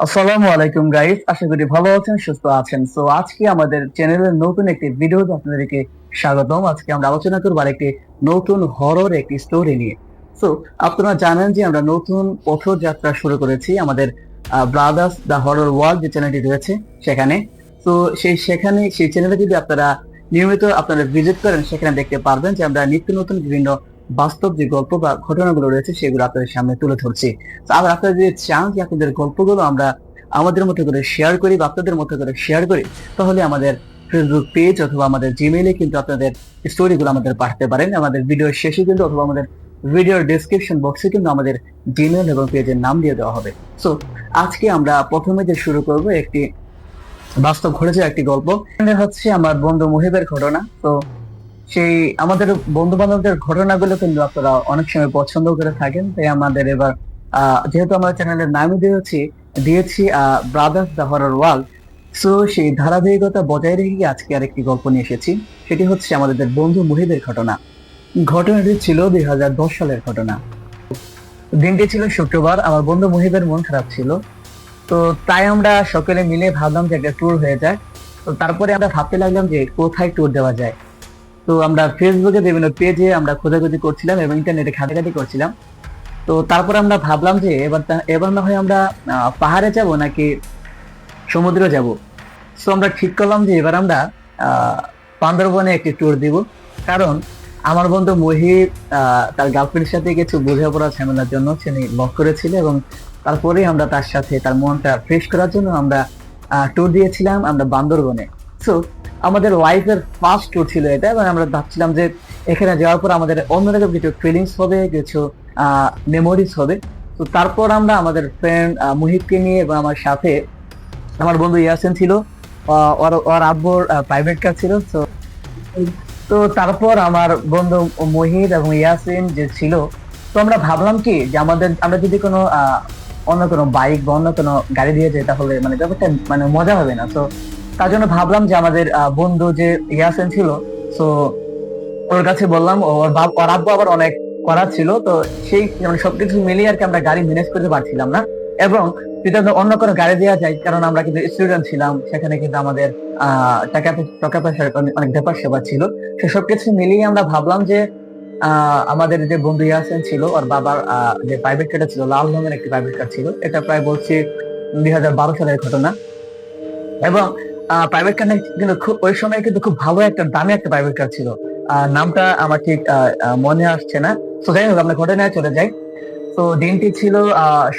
আসসালামু আলাইকুম গাইস, আশা করি ভালো আছেন, সুস্থ আছেন। সো আজকে আমাদের চ্যানেলের নতুন একটি ভিডিওতে আপনাদেরকে স্বাগতম। আজকে আমরা আলোচনা করব একটি নতুন হরর একটি স্টোরি নিয়ে। সো আপনারা জানেন যে আমরা নতুন পথযাত্রা শুরু করেছি আমাদের ব্রাদার্স দ্য হরর ওয়ার্ল্ড যে চ্যানেলটি রয়েছে সেখানে। তো সেই চ্যানেলে যদি আপনারা নিয়মিত আপনারা ভিজিট করেন, সেখানে দেখতে পারবেন যে আমরা নিত্য নতুন বিভিন্ন বাস্তব যে গল্প বা ঘটনাগুলো রয়েছে সেগুলো আপনাদের সামনে তুলে ধরছি। তো আবার আপনারা যদি চান যে আপনাদের গল্পগুলো আমরা আমাদের মতো করে শেয়ার করি বা আপনাদের মতো করে শেয়ার করি, তাহলে আমাদের ফেসবুক পেজ অথবা আমাদের জিমেইলে কিন্তু আপনাদের স্টোরিগুলো আমাদের পাঠাতে পারেন। আমাদের ভিডিওর শেষে কিন্তু অথবা আমাদের ভিডিওর ডেসক্রিপশন বক্সে কিন্তু আমাদের জিমেইল এবং পেজের নাম দিয়ে দেওয়া হবে। সো আজকে আমরা প্রথমে যে শুরু করব একটি বাস্তব ঘটেছে একটি গল্প। এটা হচ্ছে আমার বন্ধু মুহিবের ঘটনা। তো সেই আমাদের বন্ধু বান্ধবদের ঘটনাগুলো কিন্তু আপনারা অনেক সময় পছন্দ করে থাকেন, তাই আমাদের এবার যেহেতু আমার চ্যানেলের নামই দিয়েছি brothers the horror world. So সেই ধারাবাহিকতা বজায় রেখে আজকে আরেকটি গল্প নিয়ে এসেছি। সেটি হচ্ছে আমাদের বন্ধু মুহিবের ঘটনা। ঘটনাটি ছিল 2010 সালের ঘটনা। দিনটি ছিল শুক্রবার। আমার বন্ধু মুহিবের মন খারাপ ছিল। তো তাই আমরা সকলে মিলে ভাবলাম যে একটা ট্যুর হয়ে যায়। তো তারপরে আমরা ভাবতে লাগলাম যে কোথায় ট্যুর দেওয়া যায়। তো আমরা ফেসবুকে বিভিন্ন পেজে আমরা খোঁজাখুঁজি করছিলাম এবং ইন্টারনেটে ঘাটাঘাটি করছিলাম। তো তারপর আমরা ভাবলাম যে এবার না হয় আমরা পাহাড়ে যাব নাকি সমুদ্রে যাব। তো আমরা ঠিক করলাম যে এবার আমরা বান্দরবনে একটি ট্যুর দিব। কারণ আমার বন্ধু মহিব তার গার্লফ্রেন্ডের সাথে কিছু বোঝাপড়া ঝামেলার জন্য সে লক করেছিল, এবং তারপরে আমরা তার সাথে তার মনটা ফ্রেশ করার জন্য আমরা ট্যুর দিয়েছিলাম আমরা বান্দরবনে। সো আমাদের লাইফের ফার্স্ট ট্যুর ছিল এটা, এবং আমরা ভাবছিলাম যে এখানে যাওয়ার পর আমাদের অন্যরকম কিছু ফিলিংস হবে, কিছু মেমোরিজ হবে। তো তারপর আমরা আমাদের ফ্রেন্ড মুহিবকে নিয়ে এবং আমার সাথে আমার বন্ধু ইয়াসিন ছিল। ওর আব্বুর প্রাইভেট কার ছিল। তো তো তারপর আমার বন্ধু মহিদ এবং ইয়াসিন যে ছিল, তো আমরা ভাবলাম কি যে আমরা যদি কোনো অন্য কোনো বাইক বা অন্য কোনো গাড়ি দিয়ে যাই, তাহলে মানে ব্যাপারটা মানে মজা হবে না। তো তার জন্য ভাবলাম যে আমাদের বন্ধু যে ইয়াসিন ছিল, তো ওর কাছে বললাম। ওর আব্বু আবার অনেক করা ছিল। তো সেই মানে সবকিছু মিলিয়ে আর কি আমরা গাড়ি ম্যানেজ করতে পারছিলাম না। এবং যদি আমরা অন্য কোনো গাড়ি দেওয়া যায়, কারণ আমরা কিন্তু স্টুডেন্ট ছিলাম, সেখানে কিন্তু আমাদের টাকা পয়সার অনেক ব্যাপার সেবা ছিল। সে সবকিছু মিলিয়ে আমরা ভাবলাম যে আমাদের যে বন্ধু ইয়াসিন ছিল, ওর বাবার যে প্রাইভেট কারটা ছিল, লাল রঙের একটি প্রাইভেট কার ছিল। এটা প্রায় বলছি 2012 সালের ঘটনা। এবং প্রাইভেট কার কিন্তু ওই সময় কিন্তু খুব ভালো একটা দামি একটা প্রাইভেট কার ছিল। নামটা আমার ঠিক মনে আসছে না। তো যাই হোক, আমরা ঘটনায় চলে যাই। তো দিনটি ছিল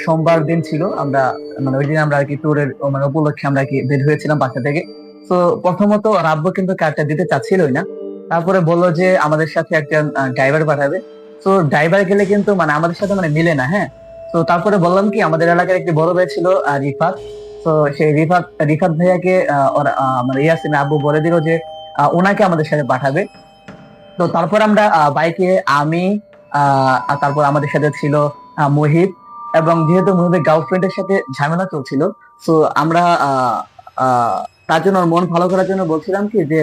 সোমবার দিন ছিল। আমরা মানে ওই দিন আমরা আর কি ট্যুরের মানে উপলক্ষে আমরা কি বের হয়েছিলাম বাসা থেকে। তো প্রথমত রাব্বু কিন্তু কারটা দিতে চাচ্ছিলই না। তারপরে বললো যে আমাদের সাথে একজন ড্রাইভার পাঠাবে। তো ড্রাইভার গেলে কিন্তু মানে আমাদের সাথে মানে মিলে না, হ্যাঁ। তো তারপরে বললাম কি, আমাদের এলাকার একটি বড় ভাই ছিল রিফাত। তো সেই রিফাত ভাইয়াকে ওরা মানে ইয়াসিন আব্বু বলে দিল যে ওনাকে আমাদের সাথে পাঠাবে। তো তারপর আমরা বাইকে আমি আর তারপর আমাদের সাথে ছিল মুহিব। এবং যেহেতু মুহিবের গার্লফ্রেন্ডের সাথে ঝামেলা চলছিল, তো আমরা তার জন্য ওর মন ভালো করার জন্য বলছিলাম কি যে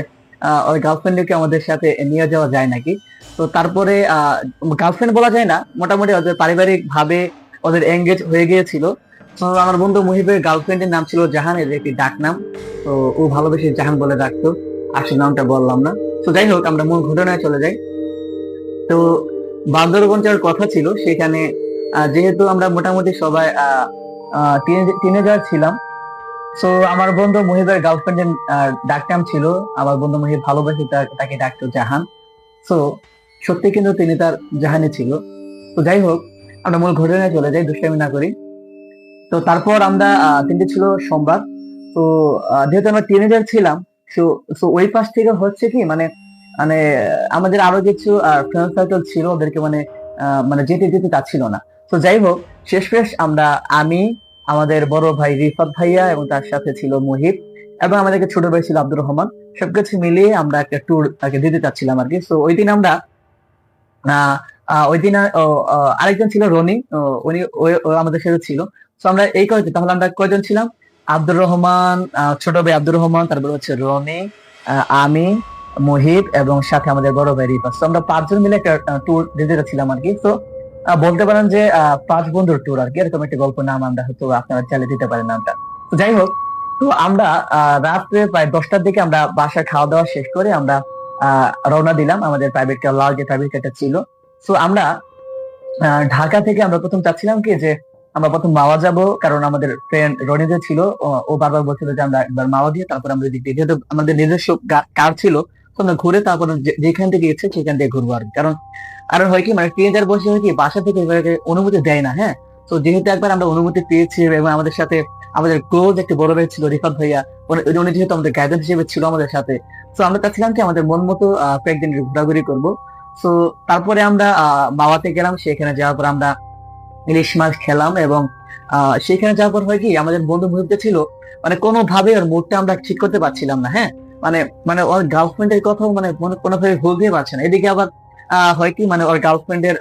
ওই গার্লফ্রেন্ডকে আমাদের সাথে নিয়ে যাওয়া যায় নাকি। তো তারপরে গার্লফ্রেন্ড বলা যায় না, মোটামুটি ওদের পারিবারিক ভাবে ওদের এঙ্গেজ হয়ে গিয়েছিল। তো আমার বন্ধু মুহিবের গার্লফ্রেন্ডের নাম ছিল জাহান, এর একটি ডাক নাম। তো ও ভালোবেসে জাহান বলে ডাকতো, আসল নামটা বললাম না। তো যাই হোক, আমরা মূল ঘটনায় চলে যাই। তো বান্দরবন যাওয়ার কথা ছিল, সেখানে যেহেতু আমরা মোটামুটি সবাই টিনেজার ছিলাম। তো আমার বন্ধু মুহিবের গার্লফ্রেন্ডের ডাকনাম ছিল, আমার বন্ধু মুহিব ভালোবাসে তাকে ডাকতো জাহান। তো সত্যি কিন্তু তিনি তার জাহানি ছিল। তো যাই হোক, আমরা মূল ঘটনায় চলে যাই, দুষ্টামি না করি। তো তারপর আমরা তিনটে ছিল সোমবার। তো যেহেতু আমরা টিনেজার ছিলাম, তো ওই পাশ থেকে হচ্ছে কি মানে মানে আমাদের আরো কিছু ফ্রেন্ড সার্কেল ছিল, ওদেরকে মানে মানে যেতে যেতে চাচ্ছিল না। তো যাই হোক, শেষ আমরা আমি, আমাদের বড় ভাই রিফাত ভাইয়া এবং তার সাথে ছিল মুহিব, এবং আমাদেরকে ছোট ভাই ছিল আব্দুর রহমান। সবকিছু মিলিয়ে আমরা একটা ট্যুর দিতে চাচ্ছিলাম আর কি। তো ওই দিন আমরা আহ ওই দিন আরেকজন ছিল রনি। উনি ও আমাদের সাথে ছিল। তো আমরা এই কয়েকজন, তাহলে আমরা কয়জন ছিলাম? আব্দুর রহমান, ছোট ভাই আব্দুর রহমান, তারপর হচ্ছে রনি, আমি, মুহিব এবং সাথে আমাদের বড় ভাই রিফাত। তো আমরা পাঁচজন মিলে একটা ট্যুর দিতে যাচ্ছিলাম আর কি। তো বলতে পারেন যে 5 বন্ধুর ট্যুর আর কি, এরকম একটা গল্প নাম আমরা হয়তো আপনারা চালিয়ে দিতে পারেন নামটা। তো যাই হোক, তো আমরা রাত্রে প্রায় 10টার দিকে আমরা বাসায় খাওয়া দাওয়া শেষ করে আমরা রওনা দিলাম আমাদের প্রাইভেট কার, লাল যে প্রাইভেট কারটা ছিল। তো আমরা ঢাকা থেকে আমরা প্রথম চাচ্ছিলাম কি যে আমরা প্রথম মাওয়া যাব, কারণ আমাদের ফ্রেন্ড রনি যে ছিল ও বারবার বলছিল যে আমরা একবার মাওয়া দিয়ে তারপর আমরা দিক দিয়ে, যেহেতু আমাদের নিজস্ব কার ছিল, তো আমরা ঘুরে তারপর যেখান থেকে ইচ্ছে সেখান থেকে ঘুরবো আর কি। কারণ কারণ হয় কি মানে টিনেজার বয়সে হয় কি বাসা থেকে এভাবে অনুমতি দেয় না, হ্যাঁ। তো যেহেতু একবার আমরা অনুমতি পেয়েছি এবং আমাদের সাথে আমাদের ক্লোজ একটা বড় ভাই ছিল রিফাত ভাইয়া, উনি যেহেতু আমাদের গাইডেন্স হিসেবে ছিল আমাদের সাথে, তো আমরা চাচ্ছিলাম কি আমাদের মন মতো কয়েকদিন ঘোরাঘুরি করবো। তো তারপরে আমরা মাওয়াতে গেলাম, সেখানে যাওয়ার পর আমরা ইলিশ মাছ খেলাম এবং সেখানে যাওয়ার পর হয় কি আমাদের বন্ধু মুহূর্তে ছিল মানে কোনোভাবে ওর মুডটা আমরা ঠিক করতে পারছিলাম না, হ্যাঁ। মানে মানে ওর গার্লফ্রেন্ডের কথাও মানে কোনোভাবে ভুলতে পারছে না। এদিকে আবার হয় কি মানে ওর গার্লফ্রেন্ডের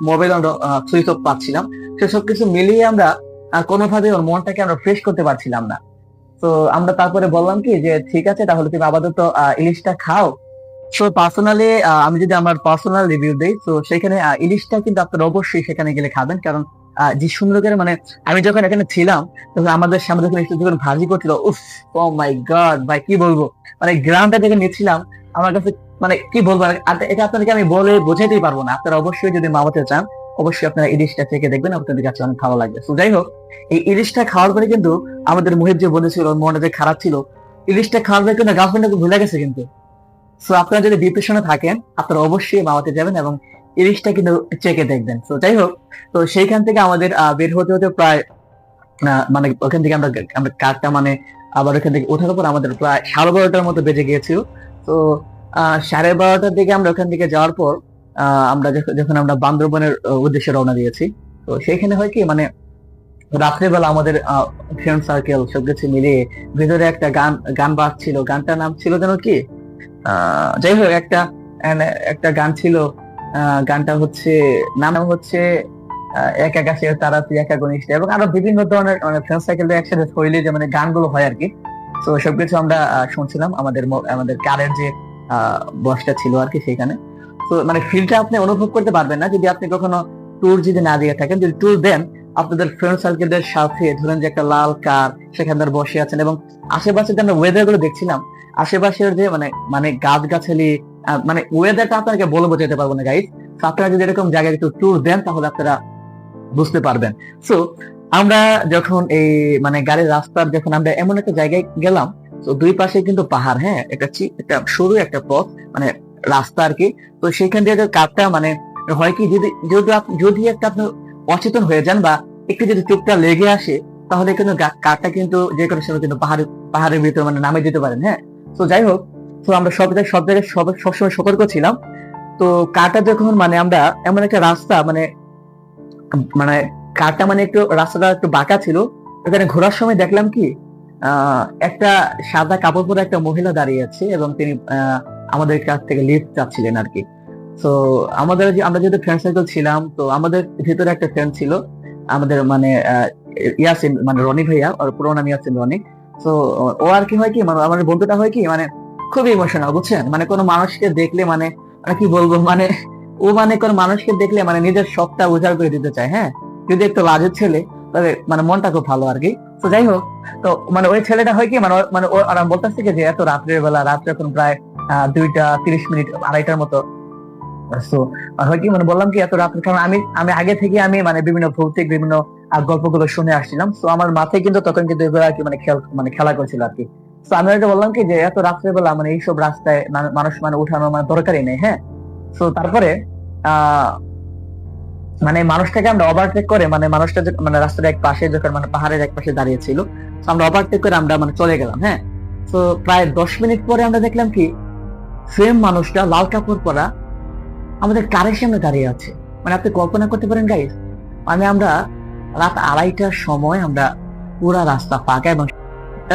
মোবাইল আমরা সুইচ অফ পাচ্ছিলাম। সেসব কিছু মিলিয়ে আমরা কোনোভাবে ওর মনটাকে আমরা ফ্রেশ করতে পারছিলাম না। তো আমরা তারপরে বললাম কি যে ঠিক আছে তাহলে তুমি আপাতত ইলিশটা খাও। সো পার্সোনালি আমি যদি আমার পার্সোনাল রিভিউ দেই, তো সেখানে ইলিশটা কিন্তু আপনারা অবশ্যই সেখানে গেলে খাবেন, কারণ যে সুন্দর করে মানে আমি যখন এখানে ছিলাম তখন আমাদের সামনে যখন একটু যখন ভাজি করছিল, উফ, ও মাই গড ভাই কি বলবো, মানে গ্রামটা দেখে নিচ্ছিলাম আমার কাছে, মানে কি বলবো আর এটা আপনাদেরকে আমি বলে বোঝাতেই পারবো না। আপনারা অবশ্যই যদি মামাতে চান অবশ্যই আপনারা ইলিশটা থেকে দেখবেন, আপনাদের কাছে অনেক ভালো লাগবে। তো যাই হোক, এই ইলিশটা খাওয়ার পরে কিন্তু আমাদের মুহিত যে বলেছিল ওর মনটা যে খারাপ ছিল, ইলিশটা খাওয়ার পরে কিন্তু গার্লফ্রেন্ডকে ভুলে গেছে কিন্তু। সো আপনারা যদি ডিপ্রেশনে থাকেন আপনারা অবশ্যই মাওয়াতে যাবেন এবং ইলিশটা কিন্তু চেকে দেখবেন। তো যাই হোক, তো সেইখান থেকে আমাদের বের হতে হতে প্রায় মানে ওখান থেকে আমরা আমরা কারটা মানে আবার ওখান থেকে ওঠার পর আমাদের প্রায় 12:30টার মতো বেজে গিয়েছিল। তো 12:30টার দিকে আমরা ওখান থেকে যাওয়ার পর আমরা যখন আমরা বান্দরবনের উদ্দেশ্যে রওনা দিয়েছি, তো সেইখানে হয় কি মানে রাত্রেবেলা আমাদের ফ্রেন্ড সার্কেল সবকিছু মিলিয়ে ভেতরে একটা গান গান বাজছিল, গানটার নাম ছিল যেন কি, যাই হোক একটা একটা গান ছিল, গানটা হচ্ছে নাম হচ্ছে এক আকাশের তারা তুই একা গণিস, এবং আরো বিভিন্ন ধরনের মানে ফ্রেন্ড সার্কেল একসাথে হইলে যে মানে গানগুলো হয় আর কি। তো সবকিছু আমরা শুনছিলাম আমাদের আমাদের কারের যে বসটা ছিল আর কি সেখানে। তো মানে ফিলটা আপনি অনুভব করতে পারবেন না যদি আপনি কখনো ট্যুর যদি না দিয়ে থাকেন। যদি ট্যুর দেন আপনাদের ফ্রেন্ড সার্কেলদের সাথে, ধরেন যে একটা লাল কার সেখানে বসে আছেন এবং আশেপাশে যে আমরা ওয়েদার গুলো দেখছিলাম, আশেপাশের যে মানে মানে গাছ গাছালি, মানে ওয়েদারটা আপনাকে বলে বোঝাতে পারবো না গাইস। আপনারা যদি এরকম জায়গায় একটু ট্যুর দেন তাহলে আপনারা বুঝতে পারবেন। সো আমরা যখন এই মানে গাড়ির রাস্তার যখন আমরা এমন একটা জায়গায় গেলাম, তো দুই পাশে কিন্তু পাহাড়, হ্যাঁ, একটা সরু একটা পথ মানে রাস্তা আর কি। তো সেখান দিয়ে কারটা মানে হয় কি যদি যদি যদি একটা আপনি অচেতন হয়ে যান বা একটু যদি চোখটা লেগে আসে তাহলে কিন্তু কারটা কিন্তু যে কোনো সময় কিন্তু পাহাড়ের ভিতরে মানে নামে দিতে পারেন, হ্যাঁ। তো যাই হোক, তো আমরা সব জায়গায় সবসময় সতর্ক ছিলাম। তো কারটা যখন মানে আমরা এমন একটা রাস্তা মানে মানে কারটা মানে একটু রাস্তাটা একটু বাঁকা ছিল, ওখানে ঘোরার সময় দেখলাম কি একটা সাদা কাপড় পরে একটা মহিলা দাঁড়িয়ে আছে এবং তিনি আমাদের কাছ থেকে লিফট চাচ্ছিলেন আর কি। তো আমাদের আমরা যেহেতু ফ্রেন্ড সার্কেল ছিলাম, তো আমাদের ভিতরে একটা ফ্রেন্ড ছিল আমাদের মানে ইয়াসিন, মানে রনি ভাইয়া, ওর পুরো নাম ইয়াসিন রনি। তো ও আর কি হয় কি মানে আমাদের বন্ধুটা হয় কি মানে খুবই ইমোশনাল, বুঝছেন, মানে কোনো মানুষকে দেখলে মানে মানে কি বলবো মানে ও মানে কোন মানুষকে দেখলে মানে নিজের শখটা উজাড় করে দিতে চায়, হ্যাঁ। যদি একটু লাজের ছেলে তবে মানে মনটা খুব ভালো আর কি। তো যাই হোক, তো মানে ওই ছেলেটা হয় কি মানে মানে ও বলতেছে কি যে এত রাত্রের বেলা, রাত্রে এখন প্রায় 2টা 30 মিনিট 2:30টার মতো। তো হয় কি মানে বললাম কি এত রাত্রে, কারণ আমি আমি আগে থেকে আমি মানে বিভিন্ন ভৌতিক বিভিন্ন গল্পগুলো শুনে আসছিলাম। তো আমার মাথায় কিন্তু তখন কিন্তু এগুলো আর কি মানে খেলা করছিল আর কি। তো আমি একটা বললাম কি যে এত রাত্রের বেলা মানে এইসব রাস্তায় মানুষ মানে উঠানো মানে দরকারই নেই, হ্যাঁ। তো তারপরে আহ মানে মানুষটাকে আমরা ওভারটেক করে মানে মানুষটা মানে রাস্তার এক পাশে যখন মানে পাহাড়ের এক পাশে দাঁড়িয়ে ছিল, তো আমরা ওভারটেক করে আমরা মানে চলে গেলাম, হ্যাঁ। তো প্রায় 10 মিনিট পরে আমরা দেখলাম কি সেম মানুষটা লাল কাপড় পরা আমাদের কারের সামনে দাঁড়িয়ে আছে। মানে আপনি কল্পনা করতে পারেন গাইস, মানে আমরা রাত 2:30টার সময় আমরা পুরা রাস্তা ফাঁকা এবং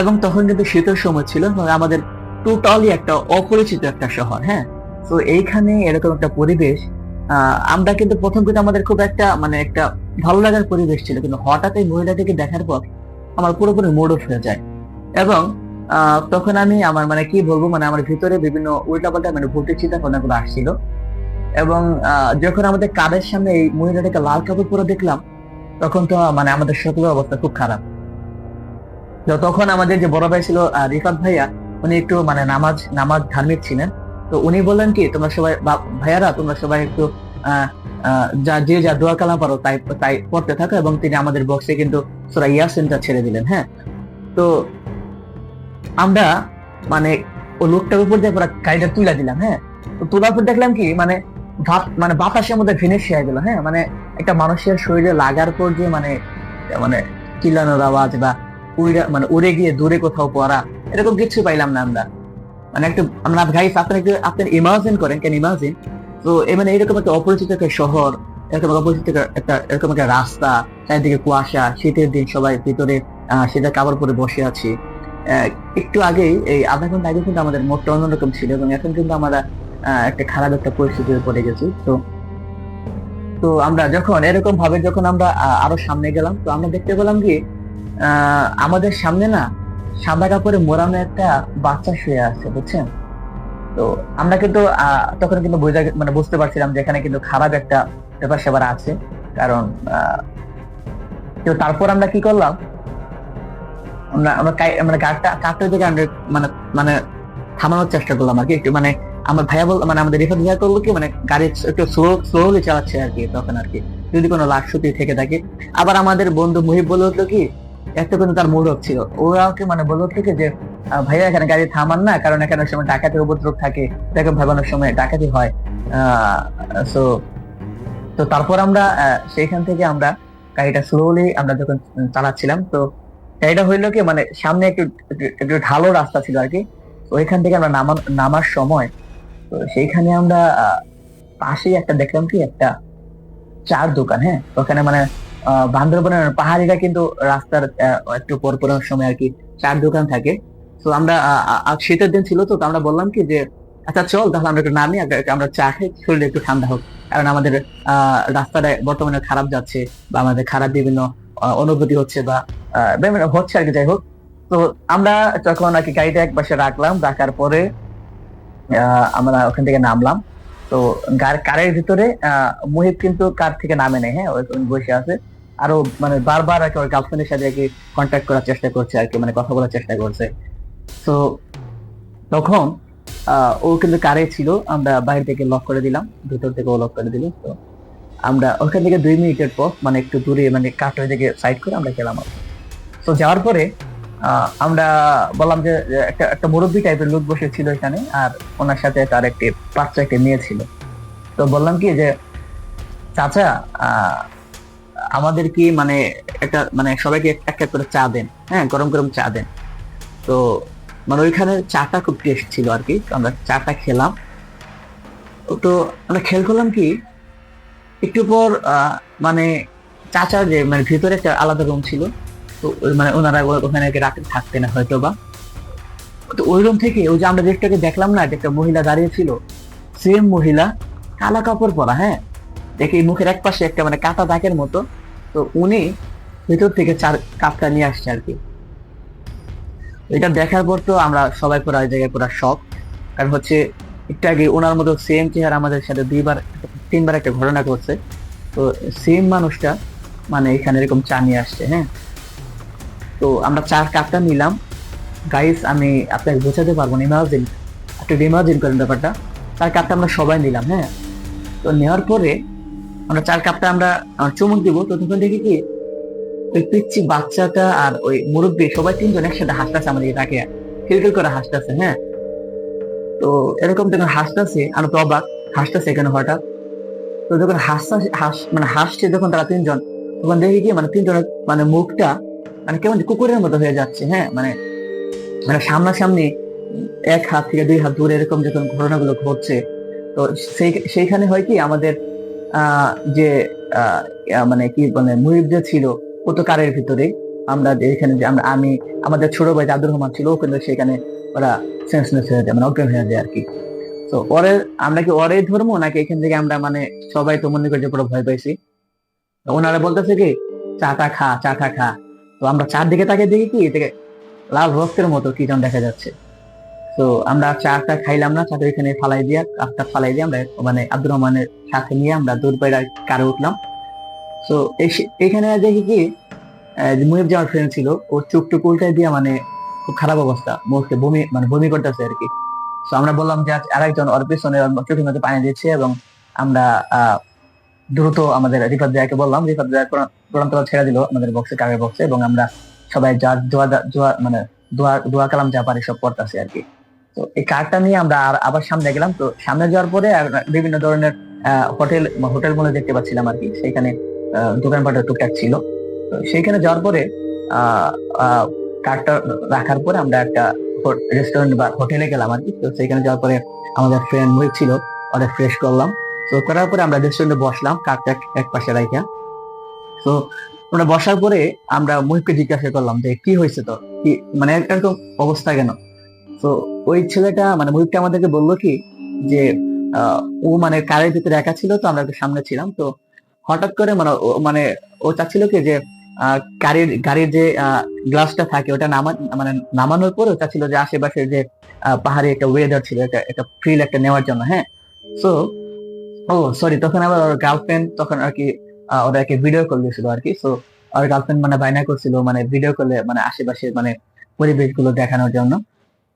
এবং তখন কিন্তু শীতের সময় ছিল, আমাদের টোটালি একটা অপরিচিত একটা শহর, হ্যাঁ। তো এইখানে এরকম একটা পরিবেশ, আমরা কিন্তু প্রথম কিন্তু আমাদের খুব একটা মানে একটা ভালো লাগার পরিবেশ ছিল, কিন্তু হঠাৎ এই মহিলাটিকে দেখার পর আমার পুরোপুরি মুড অফ হয়ে যায়। এবং তখন আমি আমার মানে কি বলবো মানে আমার ভিতরে বিভিন্ন উল্টাপাল্টা মানে ভৌতিক চিন্তা ভাবনাগুলো আসছিল। এবং যখন আমাদের কারের সামনে এই মহিলাটাকে লাল কাপড় পরে দেখলাম, তখন তো মানে আমাদের সকলের অবস্থা খুব খারাপ। তো তখন আমাদের যে বড় ভাই ছিল রিফাত ভাইয়া, উনি একটু মানে নামাজ নামাজ ধার্মিক ছিলেন। তো উনি বললেন কি, তোমরা সবাই ভাইয়ারা তোমরা সবাই একটু আহ যা যে যা দোয়া কালাম পারো তাই তাই পড়তে থাকো, এবং তিনি আমাদের বক্সে কিন্তু সূরা ইয়াসিনটা ছেড়ে দিলেন। হ্যাঁ, তো আমরা মানে ও লোকটার উপর দিয়ে পুরো গাড়িটা তুলে দিলাম। হ্যাঁ, তো তোলার পর দেখলাম কি মানে মানে বাতাসের মধ্যে ফিনিশ হয়ে গেল। হ্যাঁ, মানে একটা মানুষের শরীরে লাগার পর যে মানে মানে চিল্লানোর আওয়াজ বা মানে উড়ে গিয়ে দূরে কোথাও পড়া, এরকম কিছু পাইলাম না আমরা। মানে একটু আমরা গাইস আপনি ইমাজিন করেন, কেন ইমাজিন। তো মানে এরকম একটা অপরিচিত একটা শহর, এরকম অপরিচিত এরকম একটা রাস্তা, চারিদিকে কুয়াশা, শীতের দিন, সবাই ভিতরে শীতের কাপড় পরে বসে আছি। একটু আগেই এই আধা ঘন্টা আগে কিন্তু আমাদের মোটটা অন্যরকম ছিল, এবং এখন কিন্তু আমরা একটা খারাপ একটা পরিস্থিতিতে পড়ে গেছি। তো তো আমরা যখন এরকম ভাবে যখন আমরা আরো সামনে গেলাম, তো আমরা দেখতে পেলাম কি আমাদের সামনে না সাদা কাপড়ে মোড়ানো একটা বাচ্চা শুয়ে আছে, বুঝছেন। তো আমরা কিন্তু তখন কিন্তু মানে বুঝতে পারছিলাম যে এখানে কিন্তু খারাপ একটা ব্যাপার স্যাপার আছে। কারণ তো তারপর আমরা কি করলাম, আমরা আমরা মানে কারটা থেকে আমরা মানে মানে থামানোর চেষ্টা করলাম আর কি। একটু মানে আমার ভাইয়া মানে আমাদের রিফাত ভাইয়া করলো কি, মানে গাড়ি একটু স্লোলি চালাচ্ছে আর কি তখন আর কি, যদি কোনো লাশতি থেকে থাকে। আবার আমাদের বন্ধু মুহিব বলে উঠলো কি, একটা কিন্তু তার মুড ছিল, ওরা ওকে মানে বলে উঠলো কি যে ভাইয়া এখানে গাড়ি থামান না, কারণ এখানে সময় ডাকাতির উপদ্রব থাকে, দেখো ভাবানোর সময় ডাকাতি হয়। তো তো তারপর আমরা সেইখান থেকে আমরা গাড়িটা স্লোলি আমরা যখন চালাচ্ছিলাম, তো গাড়িটা হইলো কি মানে সামনে একটু একটু ঢালো রাস্তা ছিল আর কি। তো ওইখান থেকে আমরা নামার সময়, তো সেইখানে আমরা পাশেই একটা দেখলাম কি একটা চার দোকান। হ্যাঁ, ওখানে মানে বান্দরবনের পাহাড়িরা কিন্তু রাস্তার একটু পর পর সময় আর কি চার দোকান থাকে। তো আমরা শীতের দিন ছিল, তো আমরা বললাম কি যে আচ্ছা চল তাহলে আমরা একটু নামি, আমরা চা খাই, শরীরে একটু ঠান্ডা হোক, কারণ আমাদের রাস্তাটা বর্তমানে খারাপ যাচ্ছে, বা আমাদের খারাপ বিভিন্ন অনুভূতি হচ্ছে বা বিভিন্ন হচ্ছে আর কি। যাই হোক, তো আমরা যখন আর কি গাড়িটা এক পাশে রাখলাম, রাখার পরে আমরা ওখান থেকে নামলাম। তো কারের ভিতরে মুহিব কিন্তু কার থেকে নামে নেই। হ্যাঁ, ওই বসে আছে, আরো মানে বারবার আর কি ওর গার্লফ্রেন্ডের সাথে আর কি কন্ট্যাক্ট করার চেষ্টা করছে আর কি, মানে কথা বলার চেষ্টা করছে। তো তখন ও কিন্তু কারে ছিল, আমরা বাইরে থেকে লক করে দিলাম, ভিতর থেকে ও লক করে দিল। তো আমরা ওখান থেকে 2 মিনিটের পর মানে একটু দূরে মানে কাঠের দিকে সাইড করে আমরা গেলাম। তো যাওয়ার পরে আমরা বললাম যে একটা একটা মুরব্বী টাইপের লোক বসেছিল এখানে, আর ওনার সাথে তার একটি বাচ্চা একটা মেয়ে ছিল। তো বললাম কি যে চাচা, আহ আমাদের কি মানে একটা মানে সবাইকে এক এক করে চা দেন, হ্যাঁ গরম গরম চা দেন। তো মানে ওইখানে চাটা খুব টেস্ট ছিল আর কি, তো আমরা চাটা খেলাম। তো আমরা খেয়াল করলাম কি একটু পর মানে চাচার যে মানে ভিতরে একটা আলাদা রুম ছিল, তো মানে ওনারা ওখানে রাতে থাকতেন না হয়তো বা। তো ওই রুম থেকে ওই যে আমরা যেটাকে দেখলাম না, যে একটা মহিলা দাঁড়িয়ে ছিল, সেম মহিলা, কালা কাপড় পরা। হ্যাঁ, দেখে মুখের এক পাশে একটা মানে কাটা দাগের মতো। তো উনি ভিতর থেকে চার কাপটা নিয়ে আসছে আর কি। এটা দেখার পর তো আমরা সবাই পুরো ওই জায়গায় পুরো শক, কারণ হচ্ছে একটু আগে ওনার মতো সেম চেহারা আমাদের সাথে 2-3বার একটা ঘটনা ঘটছে। তো সেম মানুষটা মানে এখানে এরকম চা নিয়ে আসছে। হ্যাঁ, তো আমরা চার কাপটা নিলাম। গাইস আমি আপনাকে বোঝাতে পারবো না, ইমাজিন, একটু ইমাজিন করেন ব্যাপারটা। চার কাপটা আমরা সবাই নিলাম। হ্যাঁ, তো নেওয়ার পরে আমরা চার কাপটা আমরা চুমুক দিব, তো তখন দেখি কি ওই পিচ্ছি বাচ্চাটা আর ওই মুরব্বী সবাই তিনজন একসাথে হাসতেছে, আমাদের তাকে খিলখিল করে হাসতেছে। হ্যাঁ, তো এরকম যখন হাসতেছে আমরা তো অবাক, হাসতেছে এখানে হঠাৎ। তো যখন মানে হাসছে যখন তারা তিনজন, তখন দেখি কি মানে তিনজনের মানে মুখটা মানে কেমন কুকুরের মতো হয়ে যাচ্ছে। হ্যাঁ, মানে মানে সামনাসামনি 1 হাত থেকে 2 হাত দূরে এরকম যখন ঘটনাগুলো ঘটছে, তো সেইখানে হয় কি আমাদের যে মানে কি বলে মুহিব যে ছিল, ও তো কারের ভিতরে। আমরা এখানে যে আমি আমাদের ছোট ভাই আব্দুর রহমান ছিল, ও কিন্তু সেখানে ওরা সেন্সলেস হয়ে যায়, মানে অজ্ঞান হয়ে যায় আর কি। তো ওরে আমরা কি ওরে ধর্ম নাকি এখান থেকে আমরা মানে সবাই তো মনে করি যে পুরো ভয় পাইছি। তো ওনারা বলতেছে কি চাটা খা, চাটা খা। তো আমরা চারদিকে তাকে দেখি কি এদিকে লাল রক্তের মতো কি যেন দেখা যাচ্ছে। তো তো আমরা চাটা খাইলাম না, চাটা এখানে ফালাই দিয়া কাপটা ফালাই দিয়ে আমরা মানে আব্দুর রহমানের সাথে নিয়ে আমরা দূর বাইরে কারে উঠলাম। তো এখানে দেখি কি মুহিব যে আমার ফ্রেন্ড ছিল, ও চোখ টুক উল্টাই দিয়ে মানে খুব খারাপ অবস্থা, মুখে বমি মানে বমি করতেছে আর কি। তো আমরা বললাম যে আরেকজন ওর পিছনে ওর চোখের মধ্যে পানি দিচ্ছে, এবং আমরা দ্রুত আমাদের রিফাত ভাইয়াকে বললাম, রিফাত ভাইয়া কোরআন তেলাওয়াত ছেড়ে দিল আমাদের বক্সে, কারের বক্সে, এবং আমরা সবাই যা দোয়া দোয়া মানে দোয়া দোয়া কালাম যা পারি সব পড়তেছি আর কি। তো এই কার্ডটা নিয়ে আমরা আবার সামনে গেলাম। তো সামনে যাওয়ার পরে বিভিন্ন ধরনের হোটেল মনে দেখতে পাচ্ছিলাম আর কি, সেখানে দোকানপাটের টুকটাক ছিল। তো সেইখানে যাওয়ার পরে কার্ডটা রাখার পরে আমরা একটা রেস্টুরেন্ট বা হোটেলে গেলাম আর কি। তো সেখানে যাওয়ার পরে আমাদের ফ্রেন্ড মুহিব ছিল, অনেক ফ্রেশ করলাম। তো করার পরে আমরা রেস্টুরেন্টে বসলাম কার্ডটা এক পাশে রাখা। তো আমরা বসার পরে আমরা মুহিবকে জিজ্ঞাসা করলাম যে কি হয়েছে, তো কি মানে এরকম অবস্থা কেন। তো ওই ছেলেটা মানে মুহিবটা আমাদেরকে বললো কি যে ও মানে কারের ভিতরে একা ছিল, তো আমরা একটু সামনে ছিলাম। তো হঠাৎ করে মানে ও চাচ্ছিল কি যে গাড়ির যে গ্লাসটা থাকে ওটা নামানোর পরে ও চাচ্ছিল যে আশেপাশের যে পাহাড়ি একটা ওয়েদার ছিল, একটা ফিল একটা নেওয়ার জন্য। হ্যাঁ, তো ও সরি, তখন আবার ওর গার্লফ্রেন্ড তখন আর কি ওদেরকে ভিডিও কল দিয়েছিল আর কি। তো ওর গার্লফ্রেন্ড মানে বায়না করছিল মানে ভিডিও কলে মানে আশেপাশে মানে পরিবেশ গুলো দেখানোর জন্য।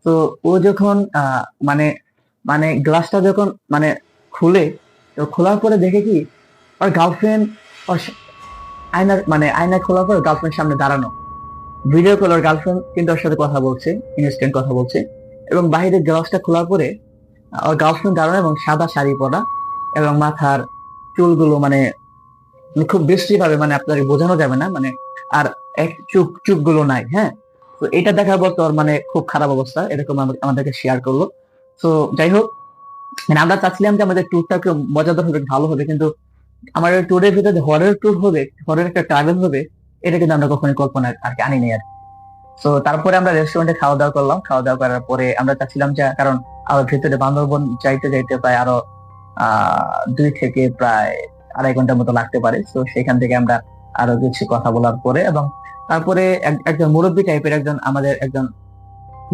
তো ও যখন মানে মানে গ্লাসটা যখন মানে খুলে, তো খোলার পরে দেখে কি ওর গার্লফ্রেন্ড ওর আয়না খোলার পর গার্লফ্রেন্ড সামনে দাঁড়ানো, ভিডিও কল, ওর গার্লফ্রেন্ড কিন্তু ওর সাথে কথা বলছে, ইনস্ট্যান্ট কথা বলছে। এবং বাইরের গ্লাসটা খোলার পরে ওর গার্লফ্রেন্ড দাঁড়ানো এবং সাদা শাড়ি পরা, এবং মাথার চুলগুলো মানে খুব বিশ্রী ভাবে মানে আপনাকে বোঝানো যাবে না মানে, আর এক চুপ গুলো নাই। হ্যাঁ, তো এটা দেখার পর তোর মানে খুব খারাপ অবস্থা, এরকম আমাদেরকে শেয়ার করলো। তো যাই হোক, মানে আমরা চাচ্ছিলাম যে আমাদের ট্যুরটা একটু মজাদার হবে, ভালো হবে, কিন্তু আমার ট্যুরের ভিতরে হরের ট্যুর হবে, হরের একটা ট্রাভেল হবে, এটা কিন্তু আমরা কখনোই কল্পনা আর কি আনি নাই আর। তো তারপরে আমরা রেস্টুরেন্টে খাওয়া দাওয়া করলাম। খাওয়া দাওয়া করার পরে আমরা চাচ্ছিলাম যে, কারণ আমার ভিতরে বান্দরবন যাইতে যাইতে প্রায় আরো 2 থেকে প্রায় 2.5 ঘন্টার মতো লাগতে পারে। তো সেখান থেকে আমরা আরো কিছু কথা বলার পরে, এবং তারপরে একজন মুরব্বী টাইপের একজন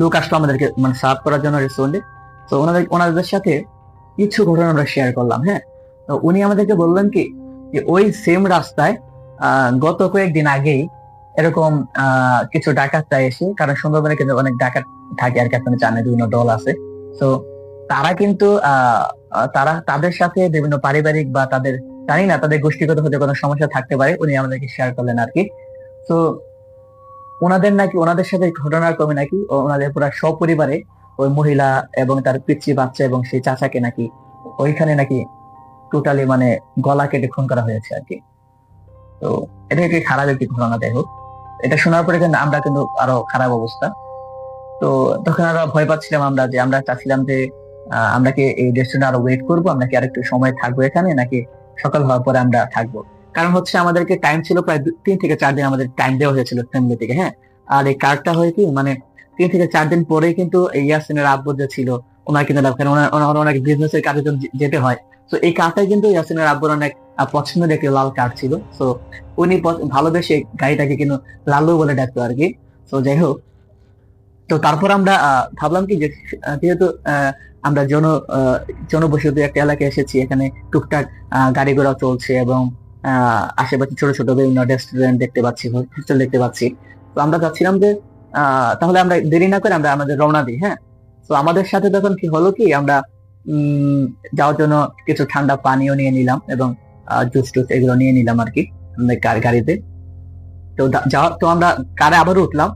লোক আসলো আমাদেরকে মানে সার্ভ করার জন্য রেস্টুরেন্টে। তো ওনাদের সাথে কিছু ঘটনা আমরা শেয়ার করলাম। হ্যাঁ, তো উনি আমাদেরকে বললেন কি যে ওই সেম রাস্তায় গত কয়েকদিন আগেই এরকম কিছু ডাকাতরা এসে, কারণ সুন্দরবনে কিন্তু অনেক ডাকাত থাকে আর কি, আপনারা জানেন বিভিন্ন দল আছে। তো তারা কিন্তু তাদের সাথে বিভিন্ন পারিবারিক বা তাদের জানি না তাদের গোষ্ঠীগত হতে কোনো সমস্যা থাকতে পারে, উনি আমাদেরকে শেয়ার করলেন আর কি। তো ওনাদের সাথে ঘটনার ক্রমে নাকি ওনাদের পুরো সপরিবারে ওই মহিলা এবং তার পিচ্চি বাচ্চা এবং সেই চাচাকে নাকি ওইখানে নাকি টোটালি মানে গলা কেটে খুন করা হয়েছে আর কি। তো এটা একটি খারাপ একটি ঘটনা। যাই হোক, এটা শোনার পরে কিন্তু আমরা কিন্তু আরো খারাপ অবস্থা। তো তখন আরো ভয় পাচ্ছিলাম আমরা, যে আমরা চাচ্ছিলাম যে আমরা কি এই রেস্টুরেন্টে আরো ওয়েট করবো, আমরা কি আরেকটু সময় থাকবো এখানে, নাকি সকাল হওয়ার পরে আমরা থাকবো। কারণ হচ্ছে আমাদেরকে টাইম ছিল প্রায় 3 থেকে 4 দিন আমাদের টাইম দেওয়া হয়েছিল ফ্যামিলি থেকে। হ্যাঁ, আর এই কার্ডটা হয় কি মানে 3 থেকে 4 দিন পরেই কিন্তু ইয়াসিনের আব্বু যে ছিল ওনার কিন্তু ওনার অনেক বিজনেসের কাজে যেতে হয়। তো এই কার্ডটাই কিন্তু ইয়াসিনের আব্বুর অনেক পছন্দের একটি লাল কার্ড ছিল। তো উনি ভালোবেসে গাড়িটাকে কিন্তু লালু বলে ডাকতো আর কি। তো যাই হোক, তো তারপর আমরা ভাবলাম কি যে যেহেতু আমরা জনবসতি একটা এলাকায় এসেছি, এখানে টুকটাক গাড়ি ঘোড়া চলছে, এবং আশেপাশে ছোট ছোট বিভিন্ন রেস্টুরেন্ট দেখতে পাচ্ছি, হোটেল দেখতে পাচ্ছি। তো আমরা চাচ্ছিলাম যে তাহলে আমরা দেরি না করে আমরা আমাদের রওনা দিই। হ্যাঁ, তো আমাদের সাথে তখন কি হলো কি, আমরা যাওয়ার জন্য কিছু ঠান্ডা পানিও নিয়ে নিলাম, এবং জুস টুস এগুলো নিয়ে নিলাম আর কি আমাদের গাড়িতে। তো আমরা কারে আবার উঠলাম।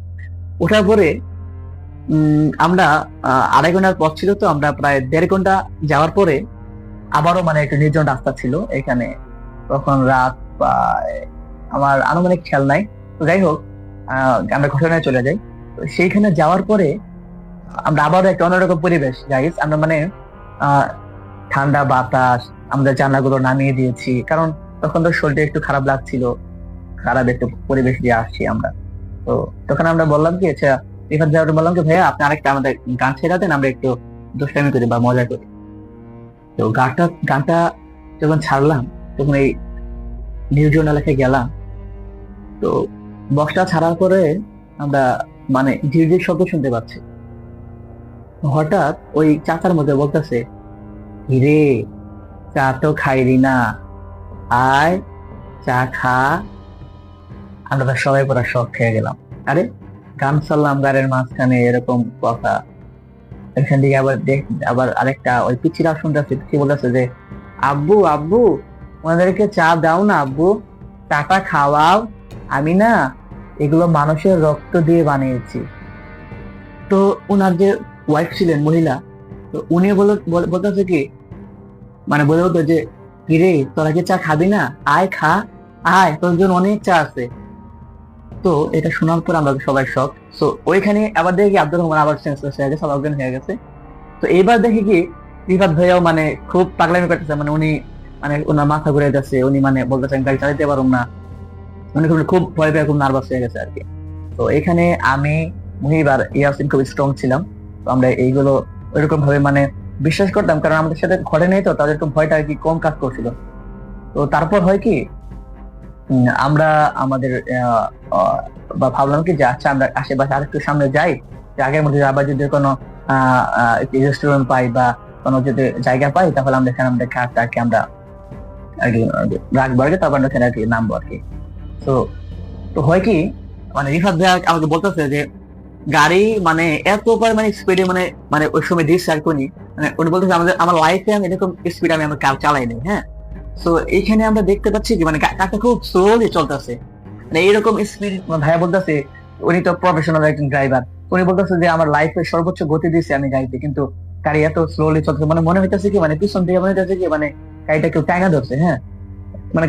ওঠার পরে আমরা 2.5 ঘন্টার পথ ছিল, তো আমরা প্রায় 1.5 ঘন্টা যাওয়ার পরে আবারও মানে একটা নির্জন রাস্তা ছিল এখানে। তখন রাত প্রায় আমার আনুমানিক খেয়াল নাই। তো যাই হোক, আমরা ঘটনায় চলে যাই। তো সেইখানে যাওয়ার পরে আমরা আবারও একটা অন্যরকম পরিবেশ গাইস। আমরা মানে ঠান্ডা বাতাস, আমাদের জানলাগুলো নামিয়ে দিয়েছি, কারণ তখন তো শরীরটা একটু খারাপ লাগছিল, খারাপ একটু পরিবেশ দিয়ে আসছি আমরা। তো তখন আমরা বললাম কি, আচ্ছা রিফাত ভাইয়া বললাম কি, ভাইয়া আপনি আরেকটা আমাদের গান ছেড়ে দেন, আমরা একটু দুষ্টামি করি বা মজা করি। তো গানটা যখন ছাড়লাম, তখন এই নির্জন এলাকায় গেলাম। তো বক্সটা ছাড়ার পরে আমরা মানে ঝিরঝির শব্দ শুনতে পাচ্ছি, হঠাৎ ওই চাচার মধ্যে বলতেছে, হিরে চা তো খাইলি না, আয় চা খা। আমরা তো সবাই পুরো শখ খেয়ে গেলাম। আরে গান চাললাম গানের মাঝখানে, এরকম কথা। এখান থেকে আবার আরেকটা ওই পিচ্ছিরা শুনতেছে, পিচ্ছি বলতেছে যে, আব্বু আব্বু ওনাদেরকে চা দাও না আব্বু, চাটা খাওয়াও, আমি না এগুলো মানুষের রক্ত দিয়ে বানিয়েছি। তো ওনার যে ওয়াইফ ছিলেন, মহিলা, তো উনি বলতেছে কি, মানে বলে হতো যে, কিরে তোরা কি চা খাবি না, আয় খা, আয় তোর জন্য অনেক চা আছে। তো এটা শোনার পর আমরা সবাই শক। তো ওইখানে আবার দেখি কি আব্দুর রহমান আবার সেন্সলেস হয়ে গেছে, সব অজ্ঞান হয়ে গেছে। তো এইবার দেখি কি রিফাত ভাইয়াও মানে খুব পাগলামি করতেছে, মানে উনি মানে ওনার মাথা ঘুরে যাচ্ছে, উনি মানে বলতেছেন গাড়ি চালাতে পারুম না, উনি খুব ভয় পেয়ে খুব নার্ভাস হয়ে গেছে আর কি। তো এখানে আমি, মুহিব আর ইয়াসিন খুব স্ট্রং ছিলাম। তো আমরা এইগুলো ওইরকম ভাবে মানে বিশ্বাস করতাম, কারণ আমাদের সাথে ঘটে নেই, তো তাদের একটু ভয়টা আর কি কম কাজ করছিল। তো তারপর হয় কি, আমরা আমাদের বা ভাবলাম কি যে আচ্ছা আমরা আশেপাশে আরেকটু সামনে যাই, যে আগের মধ্যে আবার যদি কোনো রেস্টুরেন্ট পাই বা কোনো যদি জায়গা পাই, তাহলে আমরা এখানে আমাদের কারটাকে আমরা আর কি রাখবো আর কি, তারপর আমরা এখানে আর কি নামবো আর কি। তো তো হয় কি, মানে রিফাত ভাই আমাকে বলতেছে যে গাড়ি মানে এত পরিমাণে স্পিডে মানে মানে ওই সময় দিচ্ছে আর কি। মানে উনি বলতেছে আমার লাইফে আমি এরকম স্পিড আমি আমার কার চালাই নাই, হ্যাঁ। তো এইখানে আমরা দেখতে পাচ্ছি কি মানে কারটা খুব স্লোলি চলতেছে, মানে এইরকম স্পিড। ভাইয়া বলতেছে, উনি তো প্রফেশনাল একজন ড্রাইভার, উনি বলতেছে যে আমার লাইফে সর্বোচ্চ গতি দিয়েছে আমি গাড়িতে, কিন্তু গাড়ি এত স্লোলি চলতেছে, মানে মনে হইতেছে কি মানে পিছন থেকে মনে হইতেছে কি মানে গাড়িটা কেউ টাঙা ধরছে, হ্যাঁ। মানে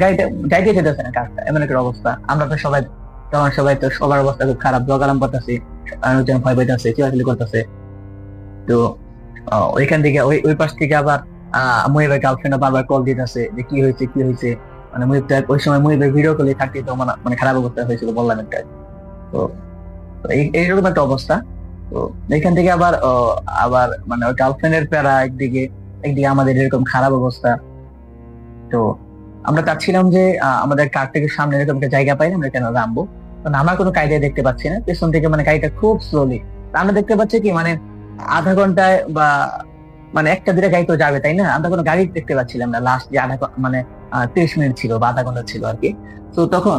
গাড়িতে যেতেছে না কারটা, এমন একটা অবস্থা। আমরা তো সবাই, তখন সবাই তো সবার অবস্থা খুব খারাপ, জগালাম করতেছি, মানুষজন ভয় পাইতেছে, চিল্লাচিল্লি করতেছে। তো ওইখান থেকে ওই ওই পাশ থেকে আবার মুহিবের গার্লফ্রেন্ড বারবার কল দিতেছে যে কি হয়েছে কি হয়েছে। মানে মুহিবটা ওই সময় মুহিবের ভিডিও কলে থাকতে তো মানে খারাপ অবস্থা হয়েছিল, বললাম একটা। তো তো এইরকম একটা অবস্থা। তো এখান থেকে আবার আবার মানে ওই গার্লফ্রেন্ডের প্যারা একদিকে, একদিকে আমাদের এরকম খারাপ অবস্থা। তো আমরা চাচ্ছিলাম যে আমাদের কার থেকে সামনে এরকম একটা জায়গা পাই, আমরা কেন নামবো। তো নামার কোনো কায়দা দেখতে পাচ্ছি না, পেছন থেকে মানে গাড়িটা খুব স্লোলি। আমরা দেখতে পাচ্ছি কি মানে আধা ঘন্টায় বা মানে একটা দুটা গাড়ি তো যাবে, তাই না? আমরা কোনো গাড়ি দেখতে পাচ্ছিলাম না, লাস্ট যে মানে 30 মিনিট ছিল বা আধা ঘন্টা ছিল আর কি। তো তখন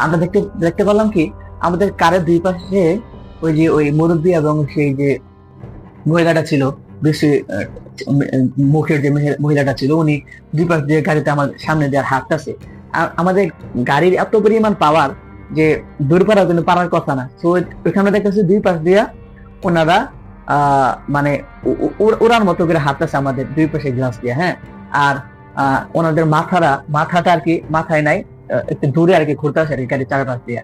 আমরা দেখতে দেখতে পারলাম কি আমাদের কারের দুই পাশে ওই যে ওই মুরব্বী এবং সেই যে মহিলাটা ছিল, বেশি মুখের যে মহিলাটা ছিল, উনি দুই পাশ দিয়ে গাড়িতে আমার সামনে দিয়ে হাঁটতেছে। আমাদের গাড়ির এত পরিমাণ পাওয়ার যে দূর পারা কিন্তু পারার কথা না। তো ওইখানে দেখতেছি দুই পাশ দিয়া ওনারা মানে ওরার মতো করে হাঁটতেছে আমাদের দুই পাশে গ্লাস দিয়ে, হ্যাঁ। আর ওনাদের মাথাটা আর কি মাথায় নাই, একটু দূরে আর কি ঘুরতেছে আর কি গাড়ির চারপাশ দিয়ে।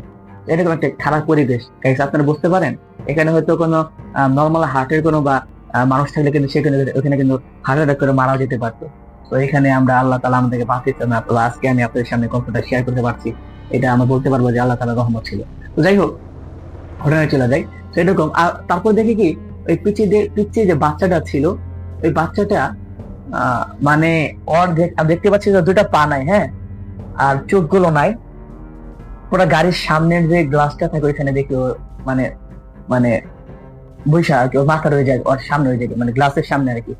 এরকম একটা খারাপ পরিবেশ আপনারা বুঝতে পারেন। এখানে হয়তো কোনো নর্মাল হার্টের কোনো বা মানুষ থাকলে কিন্তু সেখানে ওখানে কিন্তু হার্ট অ্যাটাক করে মারা যেতে পারতো। তো এখানে আমরা আল্লাহ তাআলা আমাদেরকে বাঁচিয়েছেন, আজকে আমি আপনাদের সামনে গল্পটা শেয়ার করতে পারছি, এটা আমরা বলতে পারবো যে আল্লাহ তাআলার রহমত ছিল। তো যাই হোক, ঘটনায় চলে যাই। তো এরকম তারপর দেখি কি ওই পিচ্ছি যে বাচ্চাটা ছিল, ওই বাচ্চাটা মানে ওর দেখতে পাচ্ছি যে দুটা পা নাই, হ্যাঁ, আর চোখগুলো নাই। পুরো গাড়ির সামনের যে গ্লাসটা থাকে ওইখানে দেখি মানে মানে বৈশা আর কি, ওর মাথা রয়ে যায় ওর সামনে, হয়ে যায় মানে গ্লাসের সামনে আর কি।